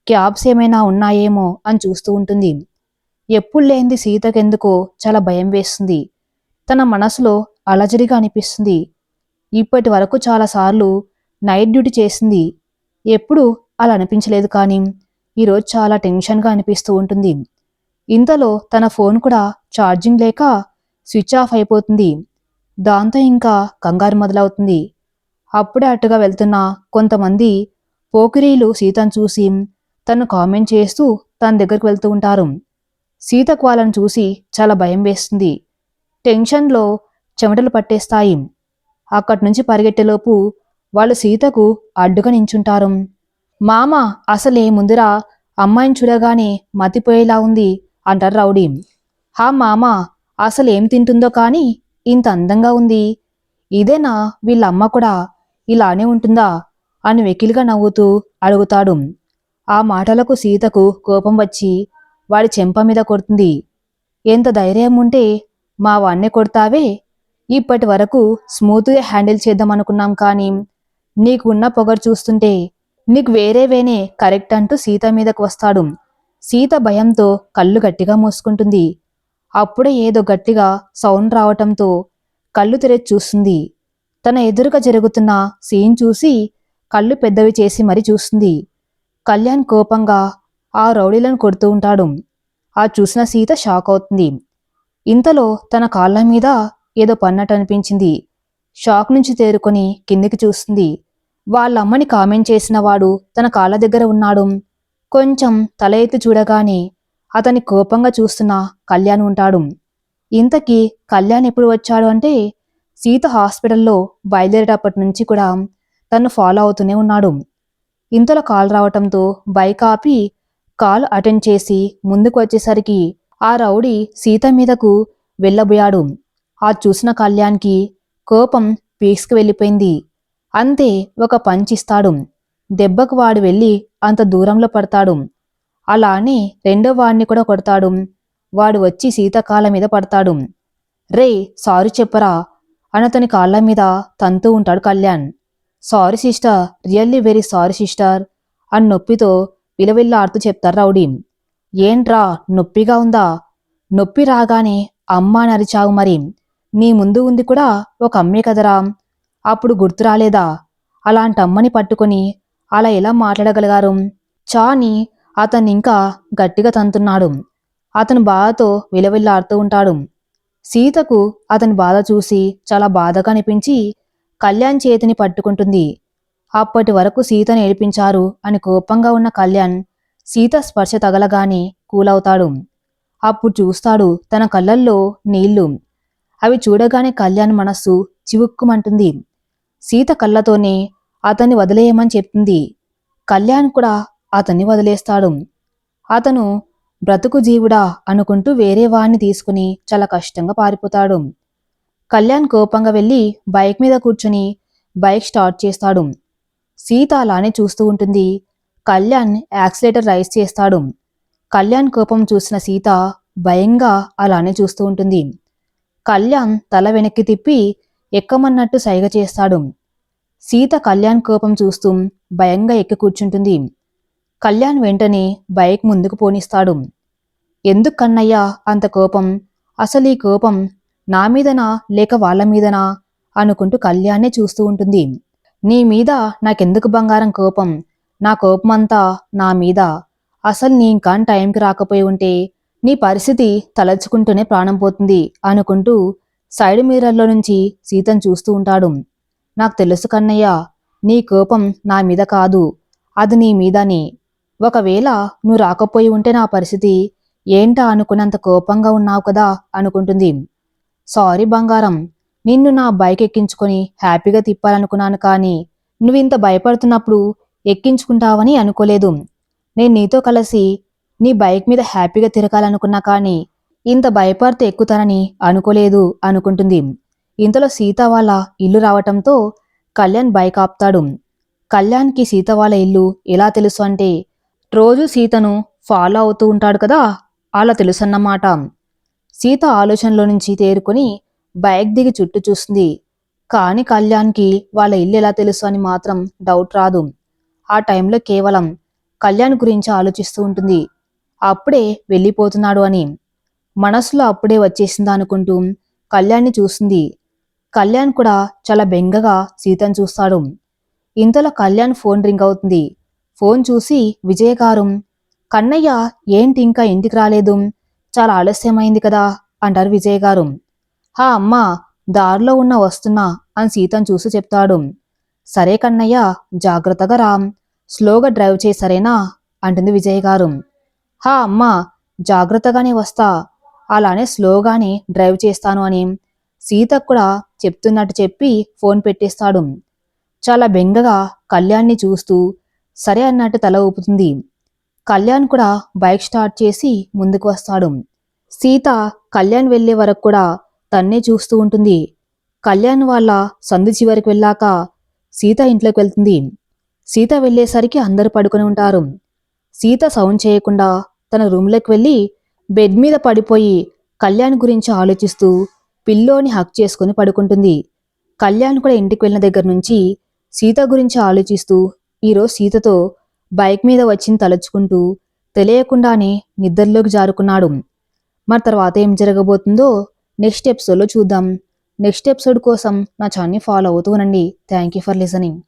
క్యాబ్స్ ఏమైనా ఉన్నాయేమో అని చూస్తూ ఉంటుంది. ఎప్పుడు లేనిది సీతకెందుకో చాలా భయం వేస్తుంది. తన మనసులో అలజడిగా అనిపిస్తుంది. ఇప్పటి వరకు చాలాసార్లు నైట్ డ్యూటీ చేసింది. ఎప్పుడు అలా అనిపించలేదు, కానీ ఈరోజు చాలా టెన్షన్గా అనిపిస్తూ ఉంటుంది. ఇంతలో తన ఫోన్ కూడా ఛార్జింగ్ లేక స్విచ్ ఆఫ్ అయిపోతుంది. దాంతో ఇంకా కంగారు మొదలవుతుంది. అప్పుడే అటుగా వెళ్తున్న కొంతమంది పోకిరీలు సీతను చూసి తను కామెంట్ చేస్తూ తన దగ్గరకు వెళ్తూ ఉంటారు. సీతకు వాళ్ళని చూసి చాలా భయం వేస్తుంది. టెన్షన్లో చెమటలు పట్టేస్తాయి. అక్కడి నుంచి పరిగెట్టేలోపు వాళ్ళు సీతకు అడ్డుగా నించుంటారు. మామ, అసలేముందిరా, అమ్మాయిని చూడగానే మతిపోయేలా ఉంది అంటారు రౌడీ. హా మామ, అసలేం తింటుందో కానీ ఇంత అందంగా ఉంది. ఇదేనా వీళ్ళ అమ్మ కూడా ఇలానే ఉంటుందా అని వెకిలిగా నవ్వుతూ అడుగుతాడు. ఆ మాటలకు సీతకు కోపం వచ్చి వాడి చెంప మీద కొడుతుంది. ఎంత ధైర్యం ఉంటే మా వాణ్ణే కొడతావే? ఇప్పటి వరకు స్మూత్గా హ్యాండిల్ చేద్దామనుకున్నాం, కానీ నీకు ఉన్న పొగరు చూస్తుంటే నీకు వేరేవేనే కరెక్ట్ అంటూ సీత మీదకు వస్తాడు. సీత భయంతో కళ్ళు గట్టిగా మూసుకుంటుంది. అప్పుడే ఏదో గట్టిగా సౌండ్ రావటంతో కళ్ళు తెరిచి చూస్తుంది. తన ఎదురుగా జరుగుతున్న సీన్ చూసి కళ్ళు పెద్దవి చేసి మరీ చూస్తుంది. కళ్యాణ్ కోపంగా ఆ రౌడీలను కొడుతూ ఉంటాడు. ఆ చూసిన సీత షాక్ అవుతుంది. ఇంతలో తన కాళ్ళ మీద ఏదో పన్నట్టు అనిపించింది. షాక్ నుంచి తేరుకొని కిందికి చూస్తుంది. వాళ్ళమ్మని కామెంట్ చేసిన వాడు తన కాళ్ళ దగ్గర ఉన్నాడు. కొంచెం తల ఎత్తి చూడగానే అతని కోపంగా చూస్తున్న కళ్యాణ్ ఉంటాడు. ఇంతకీ కళ్యాణ్ ఎప్పుడు వచ్చాడు అంటే, సీత హాస్పిటల్లో బయలుదేరేటప్పటి నుంచి కూడా తను ఫాలో అవుతూనే ఉన్నాడు. ఇంతలో కాల్ రావటంతో బైక్ ఆపి కాల్ అటెండ్ చేసి ముందుకు వచ్చేసరికి ఆ రౌడీ సీత మీదకు వెళ్ళబోయాడు. ఆ చూసిన కళ్యాణ్కి కోపం పీక్స్కి వెళ్ళిపోయింది. అంతే, ఒక పంచ్ ఇస్తాడు. దెబ్బకు వాడు వెళ్ళి అంత దూరంలో పడతాడు. అలానే రెండో వాడిని కూడా కొడతాడు. వాడు వచ్చి సీత కాళ్ళ మీద పడతాడు. రే, సారీ చెప్పరా అని అతని కాళ్ళ మీద తంతూ ఉంటాడు Kalyan. Sorry sister, really very sorry sister అని నొప్పితో విలవిల్లాడుతూ చెప్తారు రౌడీ. ఏంట్రా, నొప్పిగా ఉందా? నొప్పి రాగానే అమ్మ అని అరిచావు, మరి నీ ముందు ఉంది కూడా ఒక అమ్మే కదరా, అప్పుడు గుర్తు రాలేదా? అలాంటి అమ్మని పట్టుకొని అలా ఎలా మాట్లాడగలిగారు? చాని అతన్ని ఇంకా గట్టిగా తంతున్నాడు. అతను బాధతో విలవిల్లాడుతూ ఉంటాడు. సీతకు అతని బాధ చూసి చాలా బాధగా అనిపించి కళ్యాణ్ చేతిని పట్టుకుంటుంది. అప్పటి వరకు సీతను ఏడిపించారు అని కోపంగా ఉన్న కళ్యాణ్ సీత స్పర్శ తగలగానే కూలవుతాడు. అప్పుడు చూస్తాడు తన కళ్ళల్లో నీళ్లు. అవి చూడగానే కళ్యాణ్ మనస్సు చివుక్కుమంటుంది. సీత కళ్ళతోనే అతన్ని వదిలేయమని చెప్తుంది. కళ్యాణ్ కూడా అతన్ని వదిలేస్తాడు. అతను బ్రతుకు జీవుడా అనుకుంటూ వేరే వాణ్ణి తీసుకుని చాలా కష్టంగా పారిపోతాడు. కళ్యాణ్ కోపంగా వెళ్ళి బైక్ మీద కూర్చుని బైక్ స్టార్ట్ చేస్తాడు. సీత అలానే చూస్తూ ఉంటుంది. కళ్యాణ్ యాక్సిలేటర్ రైజ్ చేస్తాడు. కళ్యాణ్ కోపం చూసిన సీత భయంగా అలానే చూస్తూ ఉంటుంది. కళ్యాణ్ తల వెనక్కి తిప్పి ఎక్కమన్నట్టు సైగ చేస్తాడు. సీత కళ్యాణ్ కోపం చూస్తూ భయంగా ఎక్కి కూర్చుంటుంది. కళ్యాణ్ వెంటనే బైక్ ముందుకు పోనిస్తాడు. ఎందుకు కన్నయ్యా అంత కోపం? అసలు ఈ కోపం నా మీదనా లేక వాళ్ళ మీదనా అనుకుంటూ కళ్యాణ్నే చూస్తూ ఉంటుంది. నీ మీద నాకెందుకు బంగారం కోపం? నా కోపమంతా నా మీద. అసలు నీ ఇంకా టైంకి రాకపోయి ఉంటే నీ పరిస్థితి తలచుకుంటూనే ప్రాణం పోతుంది అనుకుంటూ సైడ్ మిర్రర్లో నుంచి సీతను చూస్తూ ఉంటాడు. నాకు తెలుసు కన్నయ్య, నీ కోపం నా మీద కాదు, అది నీ మీదని. ఒకవేళ నువ్వు రాకపోయి ఉంటే నా పరిస్థితి ఏంటా అనుకున్నంత కోపంగా ఉన్నావు కదా అనుకుంటుంది. సారీ బంగారం, నిన్ను నా బైక్ ఎక్కించుకొని హ్యాపీగా తిప్పాలనుకున్నాను, కానీ నువ్వింత భయపడుతున్నప్పుడు ఎక్కించుకుంటావని అనుకోలేదు. నేను నీతో కలిసి నీ బైక్ మీద హ్యాపీగా తిరగాలనుకున్నా, కానీ ఇంత భయపడితే ఎక్కుతానని అనుకోలేదు అనుకుంటుంది. ఇంతలో సీత వాళ్ళ ఇల్లు రావటంతో కళ్యాణ్ బైక్ ఆపుతాడు. కళ్యాణ్కి సీత వాళ్ళ ఇల్లు ఎలా తెలుసు అంటే రోజు సీతను ఫాలో అవుతూ ఉంటాడు కదా, అలా తెలుసన్నమాట. సీత ఆలోచనలో నుంచి తేరుకొని బైక్ దిగి చుట్టూ చూస్తుంది. కాని కళ్యాణ్కి వాళ్ళ ఇల్లు ఎలా తెలుసు అని మాత్రం డౌట్ రాదు. ఆ టైంలో కేవలం కళ్యాణ్ గురించి ఆలోచిస్తూ ఉంటుంది. అప్పుడే వెళ్ళిపోతున్నాడు అని మనసులో అప్పుడే వచ్చేసిందా అనుకుంటూ కళ్యాణ్ని చూస్తుంది. కళ్యాణ్ కూడా చాలా బెంగగా సీతను చూస్తాడు. ఇంతలో కళ్యాణ్ ఫోన్ రింగ్ అవుతుంది. ఫోన్ చూసి విజయ గారు, కన్నయ్య ఏంటి ఇంకా ఇంటికి రాలేదు, చాలా ఆలస్యమైంది కదా అంటారు విజయ్ గారు. హా అమ్మా, దారిలో వస్తున్నా అని సీతను చూసి చెప్తాడు. సరే కన్నయ్య, జాగ్రత్తగా రా, స్లోగా డ్రైవ్ చేయి సరేనా అంటుంది విజయ్ గారు. హా అమ్మా, జాగ్రత్తగానే వస్తా, అలానే స్లోగానే డ్రైవ్ చేస్తాను అని సీతకు కూడా చెప్తున్నట్టు చెప్పి ఫోన్ పెట్టేస్తాడు. చాలా బెంగగా కళ్యాణ్ని చూస్తూ సరే అన్నట్టు తల ఊపుతుంది. కళ్యాణ్ కూడా బైక్ స్టార్ట్ చేసి ముందుకు వస్తాడు. సీత కళ్యాణ్ వెళ్లే వరకు కూడా తన్నే చూస్తూ ఉంటుంది. కళ్యాణ్ వాళ్ళ సందు చివరికి వెళ్ళాక సీత ఇంట్లోకి వెళ్తుంది. సీత వెళ్ళేసరికి అందరూ పడుకొని ఉంటారు. సీత సౌండ్ చేయకుండా తన రూమ్లోకి వెళ్ళి బెడ్ మీద పడిపోయి కళ్యాణ్ గురించి ఆలోచిస్తూ పిల్లోని హక్ చేసుకుని పడుకుంటుంది. కళ్యాణ్ కూడా ఇంటికి వెళ్ళిన దగ్గర నుంచి సీత గురించి ఆలోచిస్తూ ఈరోజు సీతతో బైక్ మీద వచ్చింది తలుచుకుంటూ తెలియకుండానే నిద్రలోకి జారుకున్నాడు. మరి తర్వాత ఏం జరగబోతుందో నెక్స్ట్ ఎపిసోడ్లో చూద్దాం. నెక్స్ట్ ఎపిసోడ్ కోసం నా ఛానల్ని ఫాలో అవుతూ ఉండండి. Thank you for listening.